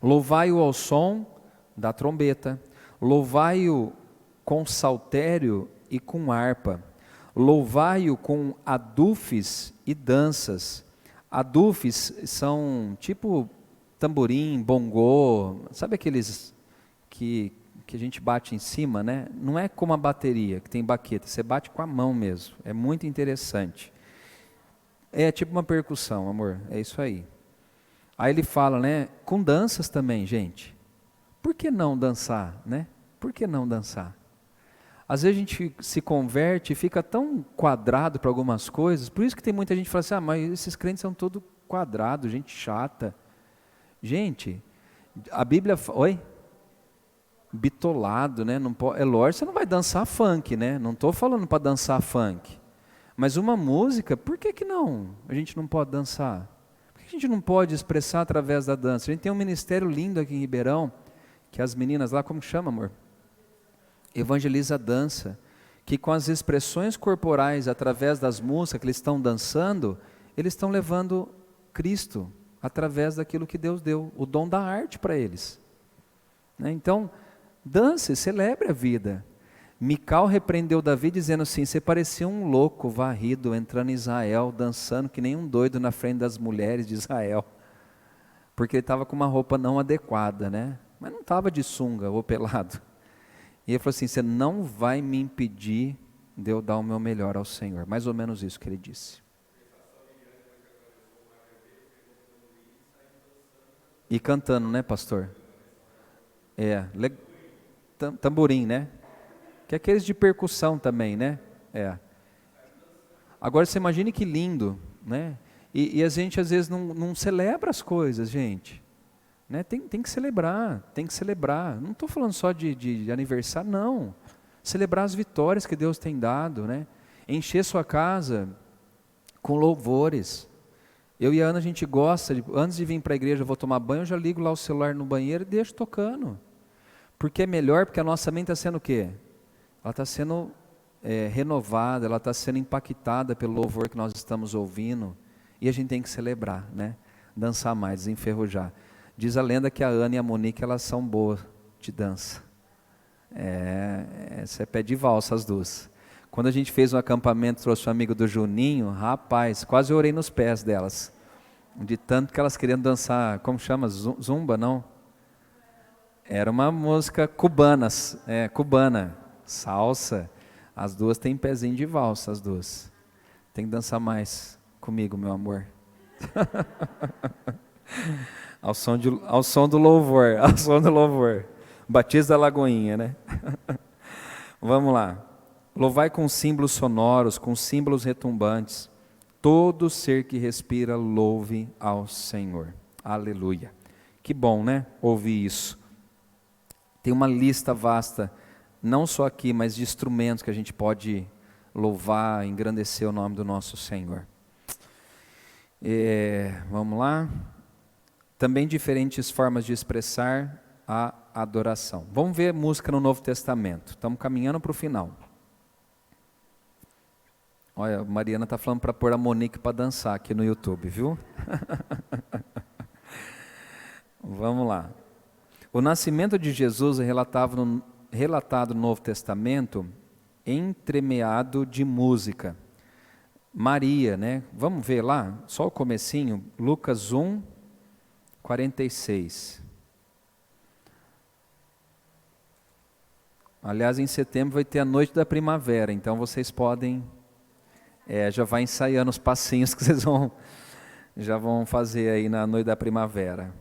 Louvai-o ao som da trombeta, louvai-o com saltério e com harpa. Louvai-o com adufes e danças. Adufes são tipo tamborim, bongô, sabe aqueles que a gente bate em cima, né? Não é como a bateria, que tem baqueta, você bate com a mão mesmo, é muito interessante. É tipo uma percussão, amor, é isso aí. Aí ele fala, né, com danças também, gente. Por que não dançar, né? Por que não dançar? Às vezes a gente se converte e fica tão quadrado para algumas coisas, por isso que tem muita gente que fala assim, mas esses crentes são todos quadrados, gente chata. Gente, a Bíblia... Oi? Bitolado, né? Não pode, é lógico, você não vai dançar funk, né? Não estou falando para dançar funk. Mas uma música, por que não? A gente não pode dançar? Por que a gente não pode expressar através da dança? A gente tem um ministério lindo aqui em Ribeirão, que as meninas lá, como chama, amor? Evangeliza a dança, que com as expressões corporais, através das músicas que eles estão dançando, eles estão levando Cristo, através daquilo que Deus deu, o dom da arte para eles. Né? Então, dance, celebre a vida. Mical repreendeu Davi dizendo assim, você parecia um louco varrido entrando em Israel, dançando que nem um doido na frente das mulheres de Israel, porque ele estava com uma roupa não adequada, né? Mas não estava de sunga ou pelado. E ele falou assim, você não vai me impedir de eu dar o meu melhor ao Senhor. Mais ou menos isso que ele disse. E cantando, né, pastor? Tamborim, né? Que é aqueles de percussão também, né? Agora você imagine que lindo, né? E a gente às vezes não celebra as coisas, gente. Né? Tem que celebrar, tem que celebrar. Não estou falando só de aniversário, não. Celebrar as vitórias que Deus tem dado, né? Encher sua casa com louvores. Eu e a Ana, a gente gosta, antes de vir para a igreja, eu vou tomar banho, eu já ligo lá o celular no banheiro e deixo tocando. Porque é melhor, porque a nossa mente está sendo o quê? Ela está sendo renovada, ela está sendo impactada pelo louvor que nós estamos ouvindo. E a gente tem que celebrar, né? Dançar mais, desenferrujar. Diz a lenda que a Ana e a Monique, elas são boas de dança. Essa é pé de valsa as duas. Quando a gente fez um acampamento, trouxe um amigo do Juninho, rapaz, quase orei nos pés delas. De tanto que elas queriam dançar, como chama? Zumba, não? Era uma música cubana, salsa. As duas têm pezinho de valsa, as duas. Tem que dançar mais comigo, meu amor. Ao som do louvor, ao som do louvor. Batismo da Lagoinha, né? Vamos lá. Louvai com símbolos sonoros, com símbolos retumbantes. Todo ser que respira, louve ao Senhor. Aleluia. Que bom, né? Ouvir isso. Tem uma lista vasta, não só aqui, mas de instrumentos que a gente pode louvar, engrandecer o nome do nosso Senhor. Vamos lá. Também diferentes formas de expressar a adoração. Vamos ver música no Novo Testamento. Estamos caminhando para o final. Olha, a Mariana está falando para pôr a Monique para dançar aqui no YouTube, viu? Vamos lá. O nascimento de Jesus é relatado no Novo Testamento entremeado de música. Maria, né? Vamos ver lá, só o comecinho, Lucas 1, 46. Aliás, em setembro vai ter a noite da primavera, então vocês podem, já vai ensaiando os passinhos que vocês já vão fazer aí na noite da primavera.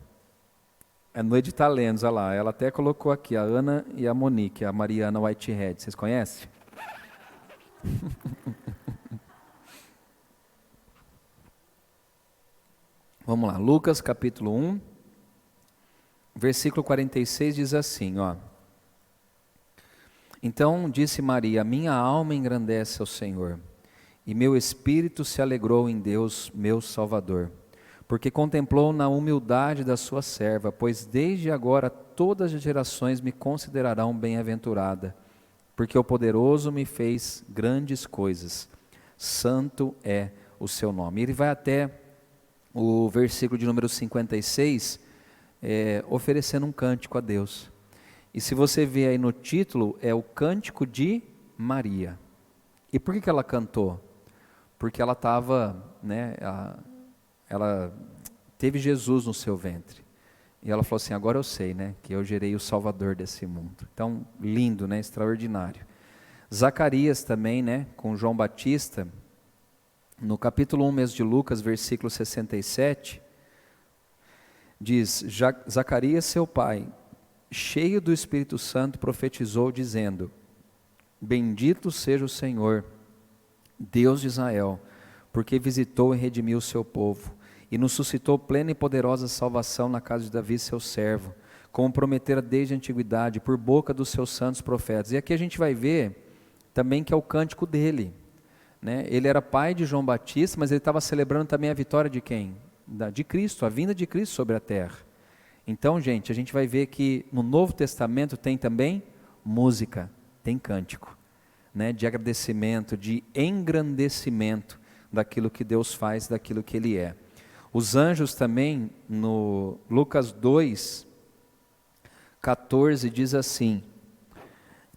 É noite de talentos, olha lá, ela até colocou aqui, a Ana e a Monique, a Mariana Whitehead, vocês conhecem? Vamos lá, Lucas capítulo 1, versículo 46 diz assim, ó. Então disse Maria, minha alma engrandece ao Senhor, e meu espírito se alegrou em Deus, meu Salvador, porque contemplou na humildade da sua serva, pois desde agora todas as gerações me considerarão bem-aventurada, porque o poderoso me fez grandes coisas, santo é o seu nome. Ele vai até o versículo de número 56, oferecendo um cântico a Deus. E se você vê aí no título, é o Cântico de Maria. E por que ela cantou? Porque ela estava, né, ela teve Jesus no seu ventre. E ela falou assim, agora eu sei, né, que eu gerei o Salvador desse mundo. Então, lindo, né, extraordinário. Zacarias também, né, com João Batista, no capítulo 1 mesmo de Lucas, versículo 67, Diz: Zacarias, seu pai, cheio do Espírito Santo, profetizou, dizendo: Bendito seja o Senhor, Deus de Israel, porque visitou e redimiu o seu povo, e nos suscitou plena e poderosa salvação na casa de Davi, seu servo, como prometera desde a antiguidade, por boca dos seus santos profetas. E aqui a gente vai ver também que é o cântico dele, né? Ele era pai de João Batista, mas ele estava celebrando também a vitória de quem? De Cristo, a vinda de Cristo sobre a terra. Então, gente, a gente vai ver que no Novo Testamento tem também música, tem cântico, né? De agradecimento, de engrandecimento daquilo que Deus faz, daquilo que Ele é. Os anjos também, no Lucas 2:14 diz assim,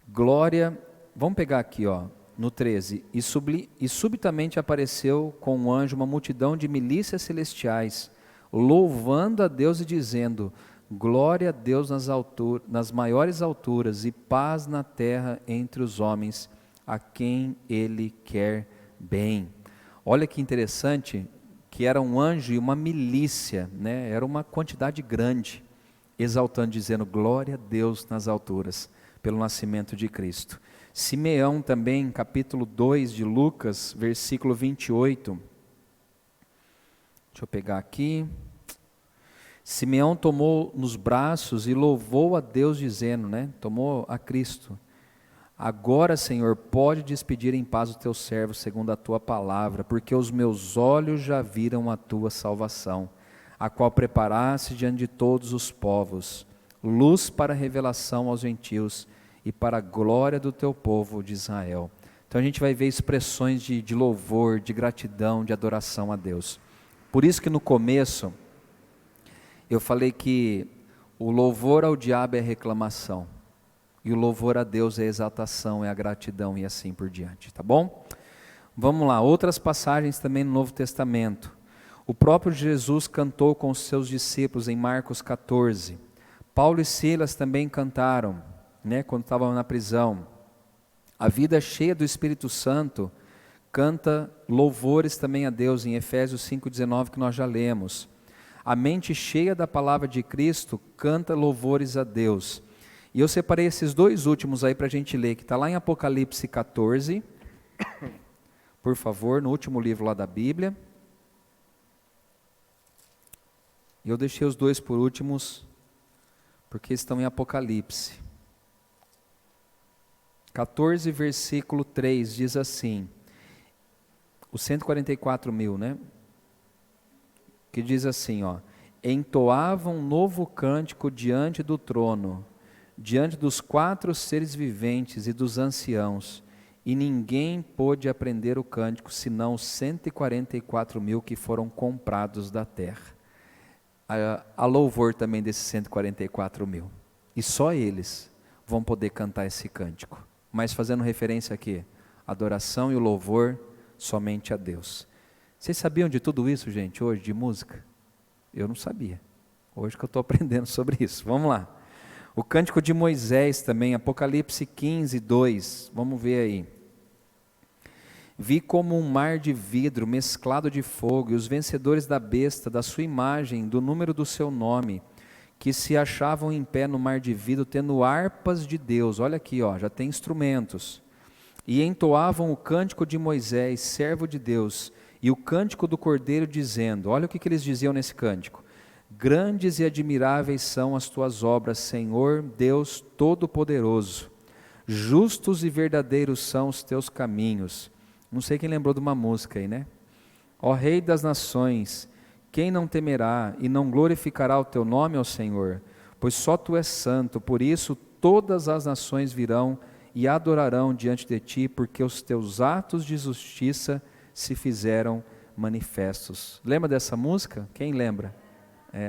glória, vamos pegar aqui, ó, no 13, e subitamente apareceu com um anjo uma multidão de milícias celestiais, louvando a Deus e dizendo, glória a Deus nas maiores alturas e paz na terra entre os homens, a quem Ele quer bem. Olha que interessante, que era um anjo e uma milícia, né? Era uma quantidade grande, exaltando, dizendo, glória a Deus nas alturas, pelo nascimento de Cristo. Simeão também, capítulo 2 de Lucas, versículo 28. Deixa eu pegar aqui. Simeão tomou nos braços e louvou a Deus dizendo, né? Tomou a Cristo. Agora, Senhor, pode despedir em paz o teu servo segundo a tua palavra, porque os meus olhos já viram a tua salvação, a qual preparaste diante de todos os povos, luz para revelação aos gentios e para a glória do teu povo de Israel. Então a gente vai ver expressões de louvor, de gratidão, de adoração a Deus. Por isso que no começo eu falei que o louvor ao diabo é reclamação e o louvor a Deus é exaltação, é a gratidão e assim por diante, tá bom? Vamos lá, outras passagens também no Novo Testamento. O próprio Jesus cantou com os seus discípulos em Marcos 14. Paulo e Silas também cantaram, né, quando estavam na prisão. A vida cheia do Espírito Santo canta louvores também a Deus em Efésios 5,19 que nós já lemos. A mente cheia da palavra de Cristo canta louvores a Deus. E eu separei esses dois últimos aí para a gente ler, que está lá em Apocalipse 14, por favor, no último livro lá da Bíblia. E eu deixei os dois por últimos, porque estão em Apocalipse. 14, versículo 3, diz assim, os 144.000, né? Que diz assim, ó, entoavam um novo cântico diante do trono, diante dos 4 seres viventes e dos anciãos, e ninguém pôde aprender o cântico, senão os 144.000 que foram comprados da terra. A louvor também desses 144.000, e só eles vão poder cantar esse cântico, mas fazendo referência aqui, adoração e o louvor somente a Deus. Vocês sabiam de tudo isso, gente, hoje, de música? Eu não sabia, hoje que eu estou aprendendo sobre isso. Vamos lá, o cântico de Moisés também, Apocalipse 15, 2, vamos ver aí. Vi como um mar de vidro mesclado de fogo, e os vencedores da besta, da sua imagem, do número do seu nome, que se achavam em pé no mar de vidro, tendo harpas de Deus, olha aqui, ó, já tem instrumentos, e entoavam o cântico de Moisés, servo de Deus, e o cântico do Cordeiro, dizendo, olha o que eles diziam nesse cântico, grandes e admiráveis são as tuas obras, Senhor Deus Todo-Poderoso, justos e verdadeiros são os teus caminhos. Não sei quem lembrou de uma música aí, né? Ó Rei das nações, quem não temerá e não glorificará o teu nome, ó Senhor? Pois só tu és santo, por isso todas as nações virão e adorarão diante de ti, porque os teus atos de justiça se fizeram manifestos. Lembra dessa música? Quem lembra?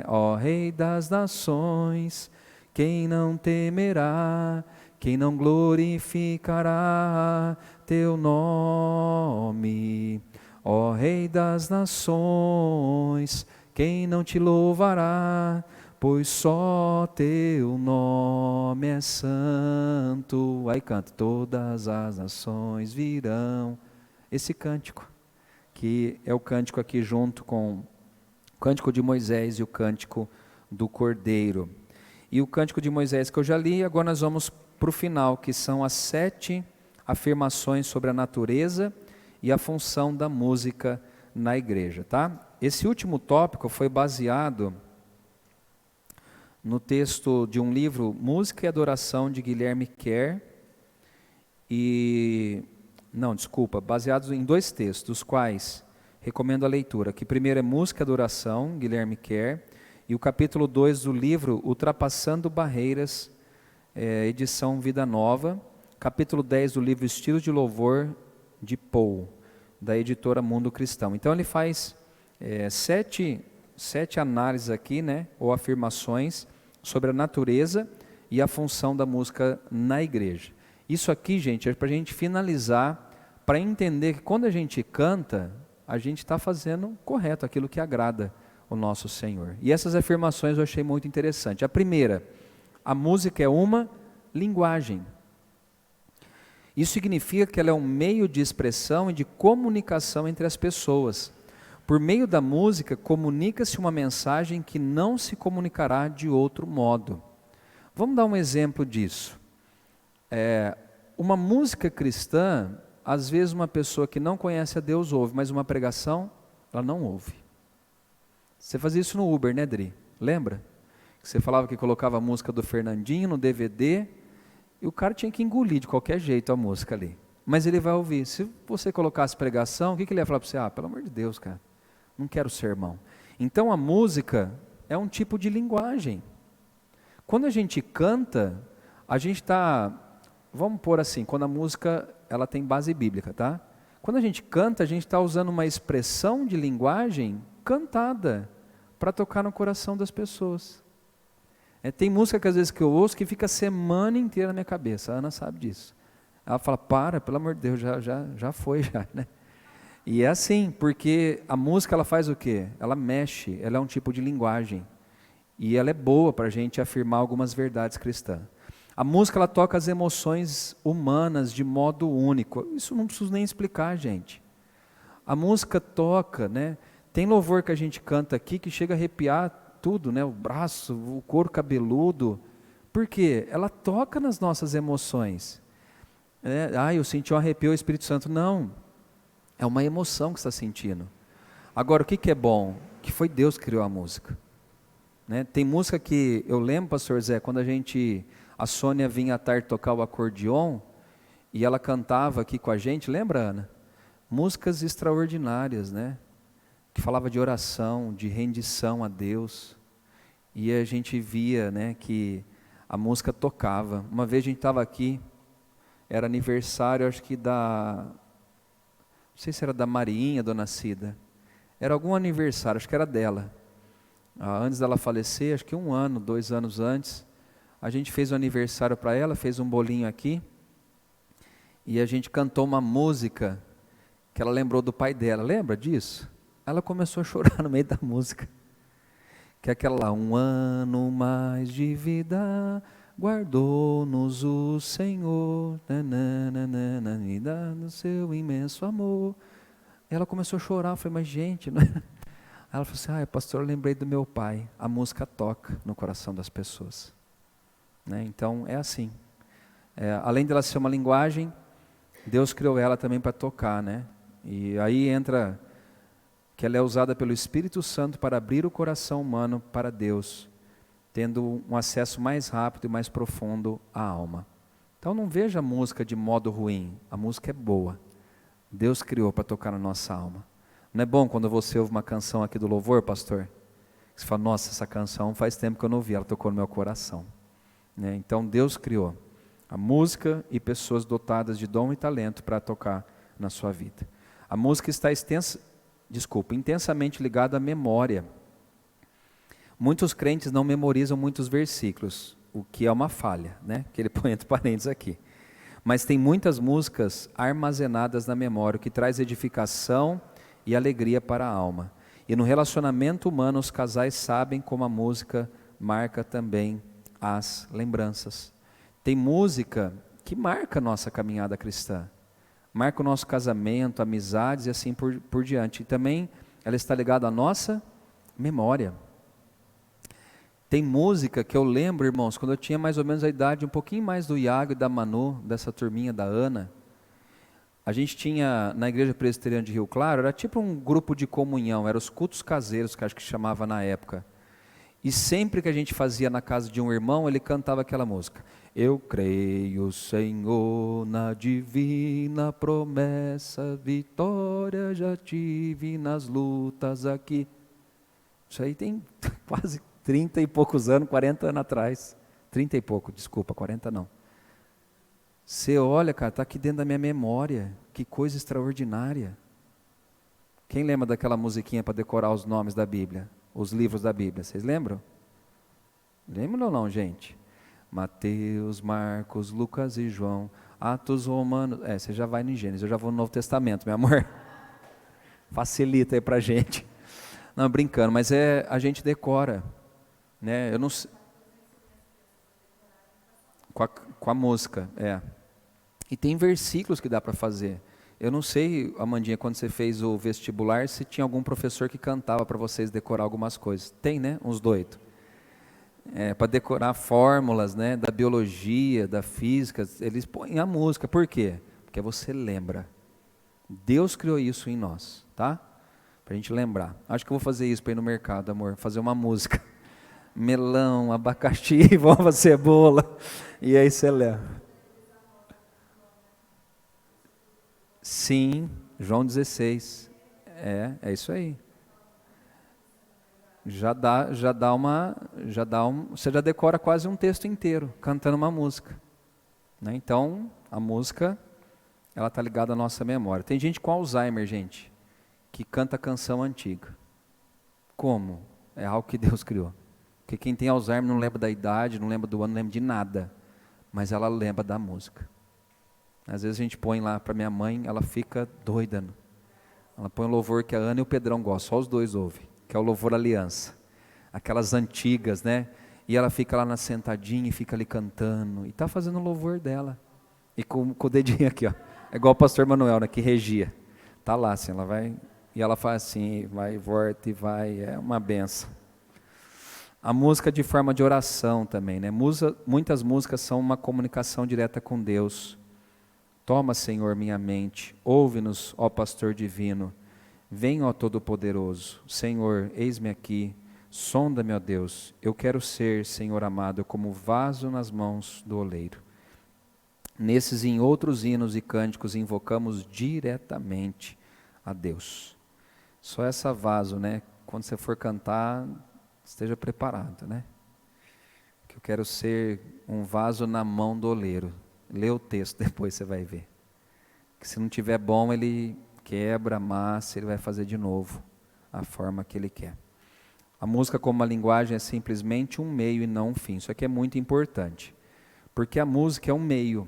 Ó Rei das nações, quem não temerá, quem não glorificará teu nome, ó Rei das nações, quem não te louvará, pois só teu nome é santo. Aí canta, todas as nações virão. Esse cântico, que é o cântico aqui junto com o cântico de Moisés e o cântico do Cordeiro. E o Cântico de Moisés que eu já li, agora nós vamos para o final, que são as 7 afirmações sobre a natureza e a função da música na igreja, tá? Esse último tópico foi baseado no texto de um livro, Música e Adoração, de Guilherme Kerr, baseados em 2 textos, dos quais recomendo a leitura, que primeiro é Música e Adoração, Guilherme Kerr, e o capítulo 2 do livro Ultrapassando Barreiras, edição Vida Nova, capítulo 10 do livro Estilos de Louvor, de Paul, da editora Mundo Cristão. Então ele faz 7 análises aqui, né, ou afirmações sobre a natureza e a função da música na igreja. Isso aqui, gente, é para a gente finalizar, para entender que quando a gente canta, a gente está fazendo correto, aquilo que agrada o nosso Senhor. E essas afirmações eu achei muito interessante. A primeira, a música é uma linguagem. Isso significa que ela é um meio de expressão e de comunicação entre as pessoas. Por meio da música, comunica-se uma mensagem que não se comunicará de outro modo. Vamos dar um exemplo disso. Uma música cristã, às vezes uma pessoa que não conhece a Deus ouve, mas uma pregação, ela não ouve. Você fazia isso no Uber, né, Dri? Lembra? Você falava que colocava a música do Fernandinho no DVD, e o cara tinha que engolir de qualquer jeito a música ali. Mas ele vai ouvir. Se você colocasse pregação, o que ele ia falar para você? Pelo amor de Deus, cara, não quero sermão. Então a música é um tipo de linguagem. Quando a gente canta, a gente está, vamos pôr assim, quando a música ela tem base bíblica, tá? Quando a gente canta, a gente está usando uma expressão de linguagem cantada para tocar no coração das pessoas. Tem música que às vezes que eu ouço que fica a semana inteira na minha cabeça, a Ana sabe disso. Ela fala, pelo amor de Deus, já foi, né? E é assim, porque a música ela faz o quê? Ela mexe, ela é um tipo de linguagem. E ela é boa para a gente afirmar algumas verdades cristãs. A música ela toca as emoções humanas de modo único. Isso não preciso nem explicar, gente. A música toca, né? Tem louvor que a gente canta aqui que chega a arrepiar tudo, né? O braço, o couro cabeludo. Por quê? Ela toca nas nossas emoções. Eu senti um arrepio ao Espírito Santo. Não, é uma emoção que você está sentindo. Agora, o que é bom? Que foi Deus que criou a música. Né? Tem música que, eu lembro, pastor Zé, quando a Sônia vinha à tarde tocar o acordeon, e ela cantava aqui com a gente, lembra, Ana? Músicas extraordinárias, né? Que falava de oração, de rendição a Deus, e a gente via, né, que a música tocava. Uma vez a gente estava aqui, era aniversário, acho que não sei se era da Marinha, Dona Cida, era algum aniversário, acho que era dela, antes dela falecer, acho que 1 ano, 2 anos antes, a gente fez um aniversário para ela, fez um bolinho aqui, e a gente cantou uma música, que ela lembrou do pai dela, lembra disso? Ela começou a chorar no meio da música, que é aquela lá, 1 ano mais de vida, guardou-nos o Senhor, e dá no seu imenso amor. Ela começou a chorar, eu falei, mas gente, não é? Ela falou assim, pastor, eu lembrei do meu pai, a música toca no coração das pessoas. Né? Então é assim, além dela ser uma linguagem, Deus criou ela também para tocar, né? E aí entra que ela é usada pelo Espírito Santo para abrir o coração humano para Deus, tendo um acesso mais rápido e mais profundo à alma. Então não veja a música de modo ruim, a música é boa. Deus criou para tocar na nossa alma. Não é bom quando você ouve uma canção aqui do louvor, pastor? Você fala, nossa, essa canção faz tempo que eu não ouvi, ela tocou no meu coração. Né? Então Deus criou a música e pessoas dotadas de dom e talento para tocar na sua vida. A música está intensamente ligada à memória. Muitos crentes não memorizam muitos versículos, o que é uma falha, né? Que ele põe entre parênteses aqui. Mas tem muitas músicas armazenadas na memória, o que traz edificação e alegria para a alma. E no relacionamento humano, os casais sabem como a música marca também as lembranças. Tem música que marca a nossa caminhada cristã, marca o nosso casamento, amizades e assim por diante. E também ela está ligada à nossa memória. Tem música que eu lembro, irmãos, quando eu tinha mais ou menos a idade, um pouquinho mais do Iago e da Manu, dessa turminha da Ana. A gente tinha, na igreja presbiteriana de Rio Claro, era tipo um grupo de comunhão, eram os cultos caseiros, que acho que chamava na época. E sempre que a gente fazia na casa de um irmão, ele cantava aquela música. Eu creio, Senhor, na divina promessa, vitória já tive nas lutas aqui. Isso aí tem quase 30 e poucos anos, 40 anos atrás. 30 e pouco, desculpa, 40 não. Você olha, cara, está aqui dentro da minha memória. Que coisa extraordinária. Quem lembra daquela musiquinha para decorar os nomes da Bíblia? Os livros da Bíblia, vocês lembram? Lembram ou não, gente? Mateus, Marcos, Lucas e João, Atos, Romanos. Você já vai no Gênesis, eu já vou no Novo Testamento, meu amor. Facilita aí pra gente. Não, brincando, mas a gente decora, né? Eu não com a música, E tem versículos que dá para fazer. Eu não sei, Amandinha, quando você fez o vestibular, se tinha algum professor que cantava para vocês decorar algumas coisas. Tem, né? Uns doidos. Para decorar fórmulas, né? Da biologia, da física, eles põem a música. Por quê? Porque você lembra. Deus criou isso em nós, tá? Para a gente lembrar. Acho que eu vou fazer isso para ir no mercado, amor. Fazer uma música. Melão, abacaxi, vova, cebola. E aí você leva. Sim, João 16. É isso aí. Você já decora quase um texto inteiro, cantando uma música. Né? Então, a música, ela está ligada à nossa memória. Tem gente com Alzheimer, gente, que canta canção antiga. Como? É algo que Deus criou. Porque quem tem Alzheimer não lembra da idade, não lembra do ano, não lembra de nada. Mas ela lembra da música. Às vezes a gente põe lá para minha mãe, ela fica doida. Ela põe o louvor que a Ana e o Pedrão gostam, só os dois ouvem, que é o louvor Aliança. Aquelas antigas, né? E ela fica lá sentadinha e fica ali cantando. E está fazendo o louvor dela. E com o dedinho aqui, ó. É igual o pastor Manuel, né? Que regia. Está lá assim, ela vai... E ela faz assim, vai, volta e vai. É uma benção. A música de forma de oração também, né? Muitas músicas são uma comunicação direta com Deus. Toma, Senhor, minha mente, ouve-nos, ó pastor divino. Vem, ó Todo-Poderoso. Senhor, eis-me aqui, sonda-me, ó Deus. Eu quero ser, Senhor amado, como vaso nas mãos do oleiro. Nesses e em outros hinos e cânticos invocamos diretamente a Deus. Só essa vaso, né? Quando você for cantar, esteja preparado, né? Que eu quero ser um vaso na mão do oleiro. Lê o texto, depois você vai ver. Que se não tiver bom, ele quebra, amassa, ele vai fazer de novo a forma que ele quer. A música como uma linguagem é simplesmente um meio e não um fim. Isso aqui é muito importante. Porque a música é um meio.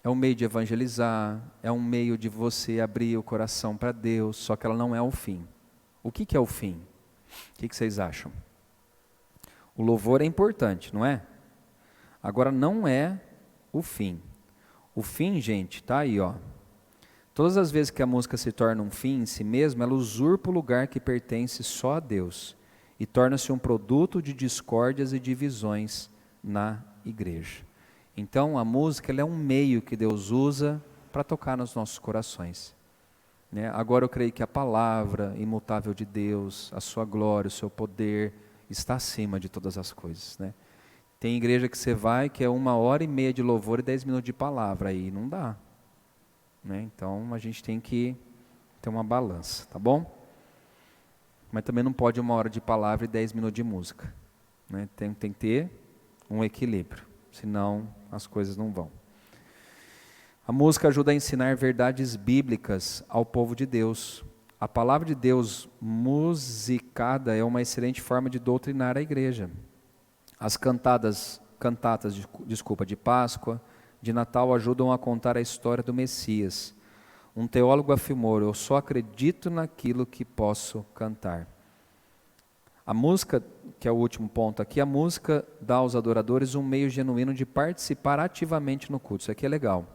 É um meio de evangelizar, é um meio de você abrir o coração para Deus, só que ela não é o fim. O que é o fim? O que vocês acham? O louvor é importante, não é? Agora não é o fim. O fim, gente, está aí, ó. Todas as vezes que a música se torna um fim em si mesma, ela usurpa o lugar que pertence só a Deus e torna-se um produto de discórdias e divisões na igreja. Então, a música ela é um meio que Deus usa para tocar nos nossos corações. Né? Agora eu creio que a palavra imutável de Deus, a sua glória, o seu poder, está acima de todas as coisas, né? Tem igreja que você vai que é 1h30 de louvor e 10 minutos de palavra, aí não dá. Né? Então a gente tem que ter uma balança, tá bom? Mas também não pode 1 hora de palavra e 10 minutos de música. Né? Tem que ter um equilíbrio, senão as coisas não vão. A música ajuda a ensinar verdades bíblicas ao povo de Deus. A palavra de Deus musicada é uma excelente forma de doutrinar a igreja. As cantatas de Páscoa, de Natal ajudam a contar a história do Messias. Um teólogo afirmou: eu só acredito naquilo que posso cantar. A música, que é o último ponto aqui, a música dá aos adoradores um meio genuíno de participar ativamente no culto. Isso aqui é legal.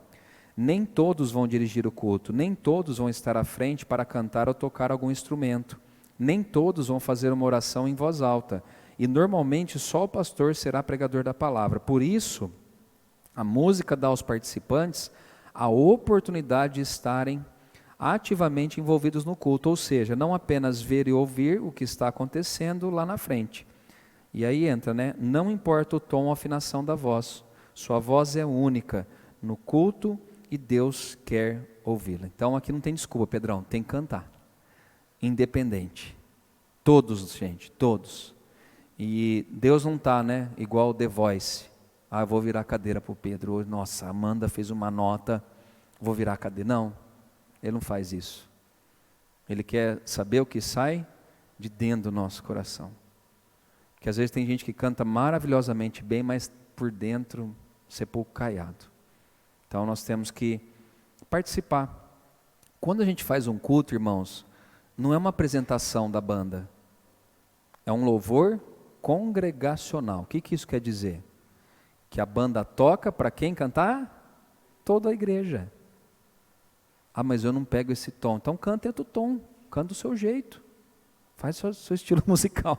Nem todos vão dirigir o culto, nem todos vão estar à frente para cantar ou tocar algum instrumento, nem todos vão fazer uma oração em voz alta, e normalmente só o pastor será pregador da palavra. Por isso, a música dá aos participantes a oportunidade de estarem ativamente envolvidos no culto, ou seja, não apenas ver e ouvir o que está acontecendo lá na frente. E aí entra, né? Não importa o tom ou afinação da voz, sua voz é única no culto e Deus quer ouvi-la. Então aqui não tem desculpa, Pedrão, tem que cantar, independente. Todos, gente, todos. E Deus não está, né, igual o The Voice. Eu vou virar a cadeira para o Pedro. Nossa, a Amanda fez uma nota, vou virar a cadeira. Não, Ele não faz isso. Ele quer saber o que sai de dentro do nosso coração. Porque às vezes tem gente que canta maravilhosamente bem, mas por dentro sepulcro caiado. Então nós temos que participar. Quando a gente faz um culto, irmãos, não é uma apresentação da banda. É um louvor congregacional. O que isso quer dizer? Que a banda toca para quem cantar? Toda a igreja. Mas eu não pego esse tom. Então canta outro tom, canta do seu jeito. Faz o seu estilo musical.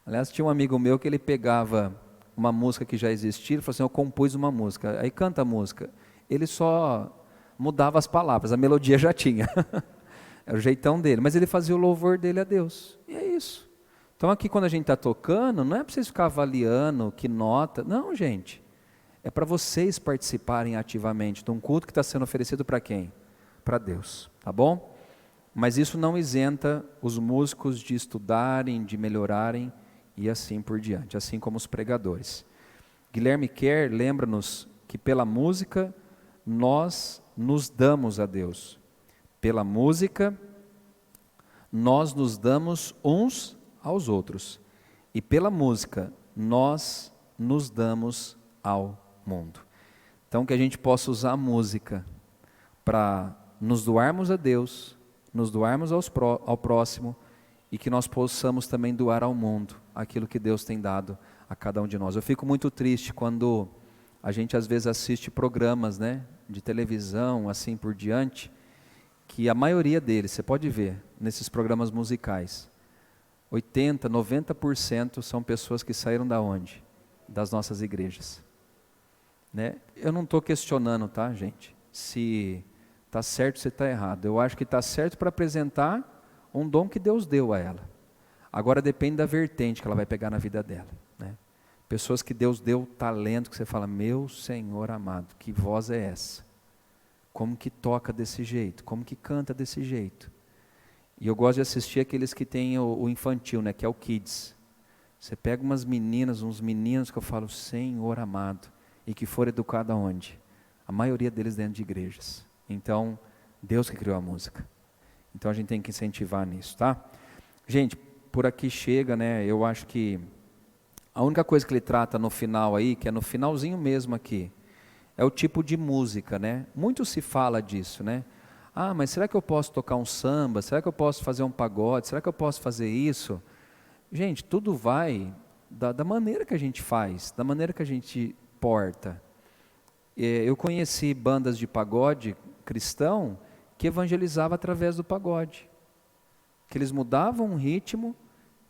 Aliás, tinha um amigo meu que ele pegava uma música que já existia, ele falou assim, eu compus uma música, aí canta a música. Ele só mudava as palavras, a melodia já tinha. Era o jeitão dele, mas ele fazia o louvor dele a Deus. E é isso. Então aqui quando a gente está tocando, não é para vocês ficar avaliando que nota, não, gente. É para vocês participarem ativamente de um culto que está sendo oferecido para quem? Para Deus, tá bom? Mas isso não isenta os músicos de estudarem, de melhorarem e assim por diante, assim como os pregadores. Guilherme Kerr lembra-nos que pela música nós nos damos a Deus. Pela música nós nos damos uns aos outros. E pela música nós nos damos ao mundo. Então que a gente possa usar a música para nos doarmos a Deus, nos doarmos ao próximo e que nós possamos também doar ao mundo aquilo que Deus tem dado a cada um de nós. Eu fico muito triste quando a gente às vezes assiste programas, né, de televisão, assim por diante, que a maioria deles, você pode ver, nesses programas musicais, 80%, 90% são pessoas que saíram da onde? Das nossas igrejas. Né? Eu não estou questionando, tá, gente? Se está certo ou se está errado. Eu acho que está certo para apresentar um dom que Deus deu a ela. Agora depende da vertente que ela vai pegar na vida dela. Né? Pessoas que Deus deu talento, que você fala, meu Senhor amado, que voz é essa? Como que toca desse jeito? Como que canta desse jeito? E eu gosto de assistir aqueles que têm o infantil, né, que é o Kids. Você pega umas meninas, uns meninos que eu falo, Senhor amado, e que foram educados aonde? A maioria deles dentro de igrejas. Então, Deus que criou a música. Então a gente tem que incentivar nisso, tá? Gente, por aqui chega, né, eu acho que a única coisa que ele trata no final aí, que é no finalzinho mesmo aqui, é o tipo de música, né? Muito se fala disso, né? Mas será que eu posso tocar um samba? Será que eu posso fazer um pagode? Será que eu posso fazer isso? Gente, tudo vai da maneira que a gente faz, da maneira que a gente porta. Eu conheci bandas de pagode cristão que evangelizavam através do pagode. Que eles mudavam um ritmo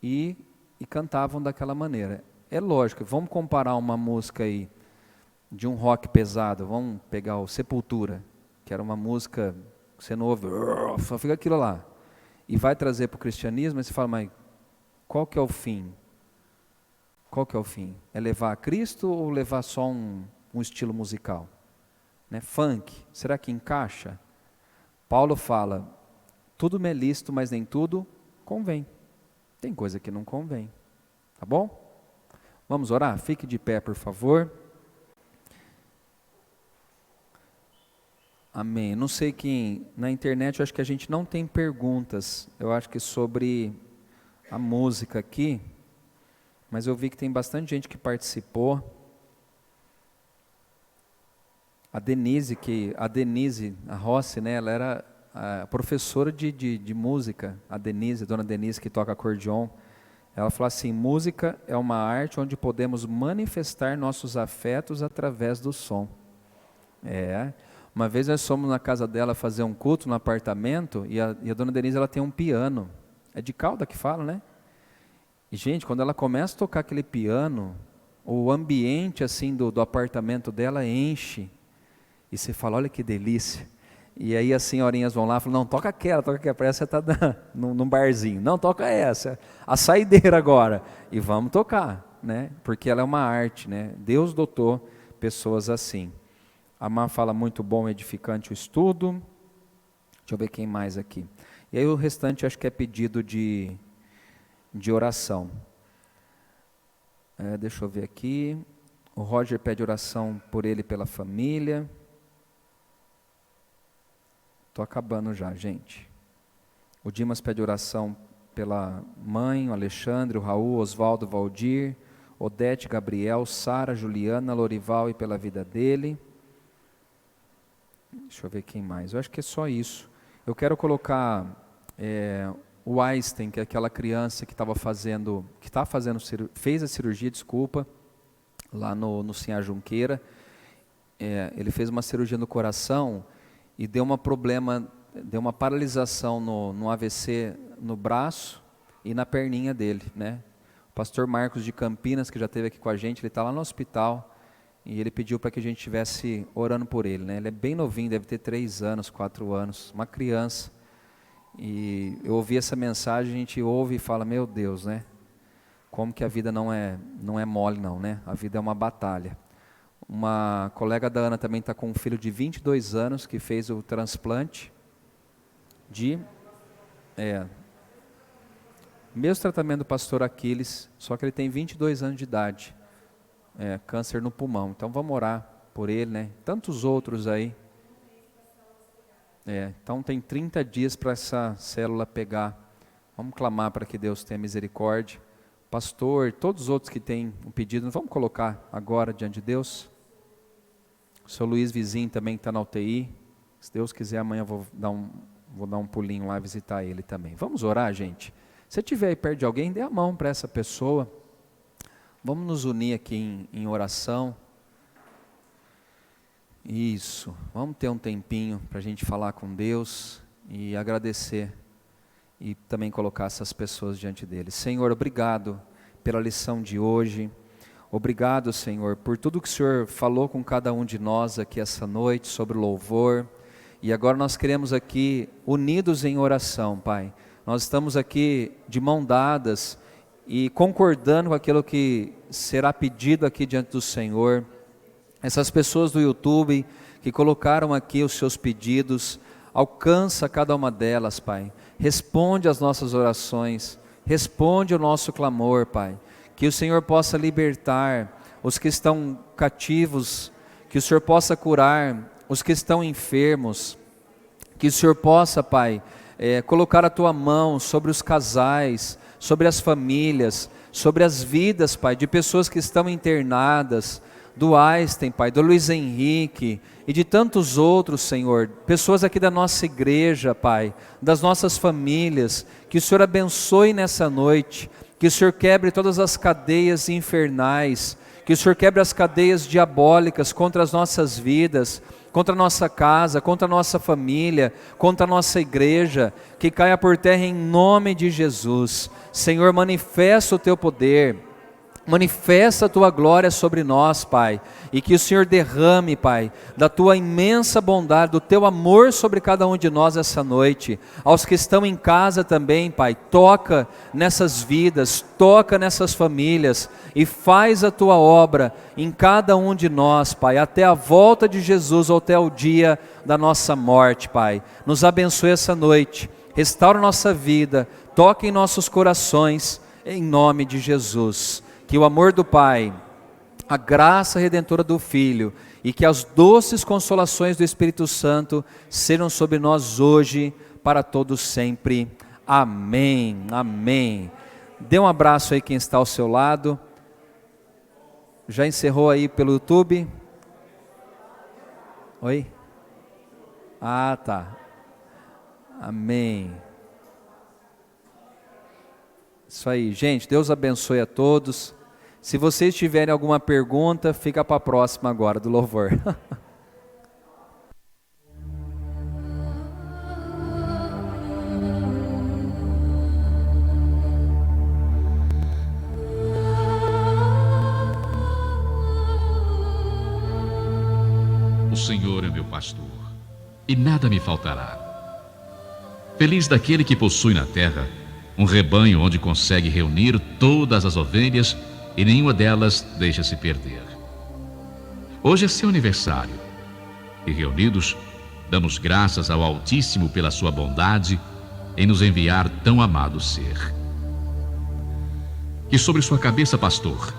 e cantavam daquela maneira. É lógico, vamos comparar uma música aí de um rock pesado, vamos pegar o Sepultura, que era uma música que você não ouve, só fica aquilo lá, e vai trazer para o cristianismo, e você fala, mas qual que é o fim? Qual que é o fim? É levar a Cristo ou levar só um estilo musical? Né? Funk, será que encaixa? Paulo fala, tudo me é lícito, mas nem tudo convém. Tem coisa que não convém, tá bom? Vamos orar? Fique de pé, por favor. Amém. Não sei quem, na internet eu acho que a gente não tem perguntas, eu acho que sobre a música aqui, mas eu vi que tem bastante gente que participou. A Denise, a Rossi, né, ela era a professora de música, a dona Denise que toca acordeon, ela falou assim, música é uma arte onde podemos manifestar nossos afetos através do som. Uma vez nós fomos na casa dela fazer um culto no apartamento e a dona Denise ela tem um piano, é de cauda que fala, né? E, gente, quando ela começa a tocar aquele piano, o ambiente assim do apartamento dela enche. E você fala, olha que delícia. E aí as senhorinhas vão lá e falam, não, toca aquela, parece que você está num barzinho. Não, toca essa, a saideira agora. E vamos tocar, né? Porque ela é uma arte, né? Deus dotou pessoas assim. A Má fala muito bom, edificante o estudo. Deixa eu ver quem mais aqui. E aí o restante acho que é pedido de oração. Deixa eu ver aqui. O Roger pede oração por ele e pela família. Estou acabando já, gente. O Dimas pede oração pela mãe, o Alexandre, o Raul, Oswaldo, Valdir, Odete, Gabriel, Sara, Juliana, Lorival e pela vida dele. Deixa eu ver quem mais. Eu acho que é só isso. Eu quero colocar o Einstein, que é aquela criança que fez a cirurgia, lá no Sinhá Junqueira. Ele fez uma cirurgia no coração e deu uma paralisação no AVC no braço e na perninha dele, né? O pastor Marcos de Campinas, que já esteve aqui com a gente, ele está lá no hospital e ele pediu para que a gente estivesse orando por ele, né? Ele é bem novinho, deve ter 3 anos, 4 anos, uma criança. E eu ouvi essa mensagem, a gente ouve e fala, meu Deus, né? Como que a vida não é mole não, né? A vida é uma batalha. Uma colega da Ana também está com um filho de 22 anos que fez o transplante mesmo tratamento do pastor Aquiles, só que ele tem 22 anos de idade, câncer no pulmão. Então vamos orar por ele, né? Tantos outros aí. Então tem 30 dias para essa célula pegar. Vamos clamar para que Deus tenha misericórdia. Pastor, todos os outros que têm um pedido, vamos colocar agora diante de Deus. O seu Luiz Vizinho também está na UTI. Se Deus quiser, amanhã vou dar um pulinho lá visitar ele também. Vamos orar, gente? Se estiver aí perto de alguém, dê a mão para essa pessoa. Vamos nos unir aqui em oração. Isso. Vamos ter um tempinho para a gente falar com Deus e agradecer. E também colocar essas pessoas diante dele. Senhor, obrigado pela lição de hoje. Obrigado, Senhor, por tudo que o Senhor falou com cada um de nós aqui essa noite sobre o louvor. E agora nós queremos aqui, unidos em oração, Pai. Nós estamos aqui de mão dadas e concordando com aquilo que será pedido aqui diante do Senhor. Essas pessoas do YouTube que colocaram aqui os seus pedidos, alcança cada uma delas, Pai. Responde às nossas orações, responde o nosso clamor, Pai. Que o Senhor possa libertar os que estão cativos, que o Senhor possa curar os que estão enfermos, que o Senhor possa, Pai, colocar a Tua mão sobre os casais, sobre as famílias, sobre as vidas, Pai, de pessoas que estão internadas, do Einstein, Pai, do Luiz Henrique e de tantos outros, Senhor, pessoas aqui da nossa igreja, Pai, das nossas famílias, que o Senhor abençoe nessa noite, que o Senhor quebre todas as cadeias infernais, que o Senhor quebre as cadeias diabólicas contra as nossas vidas, contra a nossa casa, contra a nossa família, contra a nossa igreja, que caia por terra em nome de Jesus. Senhor, manifesta o Teu poder, manifesta a Tua glória sobre nós, Pai, e que o Senhor derrame, Pai, da Tua imensa bondade, do Teu amor sobre cada um de nós essa noite. Aos que estão em casa também, Pai, toca nessas vidas, toca nessas famílias e faz a Tua obra em cada um de nós, Pai, até a volta de Jesus ou até o dia da nossa morte, Pai. Nos abençoe essa noite, restaura nossa vida, toca em nossos corações, em nome de Jesus. Que o amor do Pai, a graça redentora do Filho e que as doces consolações do Espírito Santo sejam sobre nós hoje, para todos sempre. Amém, amém. Dê um abraço aí quem está ao seu lado. Já encerrou aí pelo YouTube? Oi? Ah, tá. Amém. Isso aí, gente, Deus abençoe a todos. Se vocês tiverem alguma pergunta, fica para a próxima agora do louvor. pastor, e nada me faltará. Feliz daquele que possui na terra um rebanho onde consegue reunir todas as ovelhas e nenhuma delas deixa-se perder. Hoje é seu aniversário e, reunidos, damos graças ao Altíssimo pela sua bondade em nos enviar tão amado ser. Que sobre sua cabeça, pastor,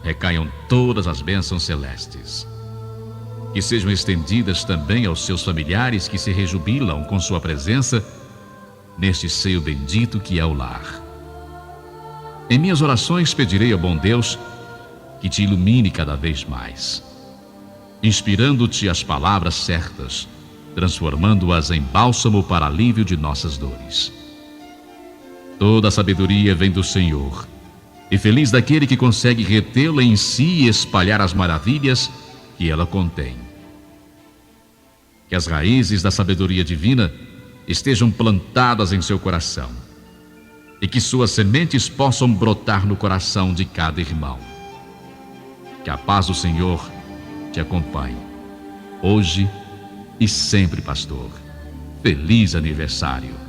recaiam todas as bênçãos celestes. Que sejam estendidas também aos seus familiares que se rejubilam com sua presença neste seio bendito que é o lar. Em minhas orações pedirei ao bom Deus que te ilumine cada vez mais, inspirando-te as palavras certas, transformando-as em bálsamo para alívio de nossas dores. Toda a sabedoria vem do Senhor, e feliz daquele que consegue retê-la em si e espalhar as maravilhas que ela contém. Que as raízes da sabedoria divina estejam plantadas em seu coração e que suas sementes possam brotar no coração de cada irmão. Que a paz do Senhor te acompanhe, hoje e sempre, pastor. Feliz aniversário!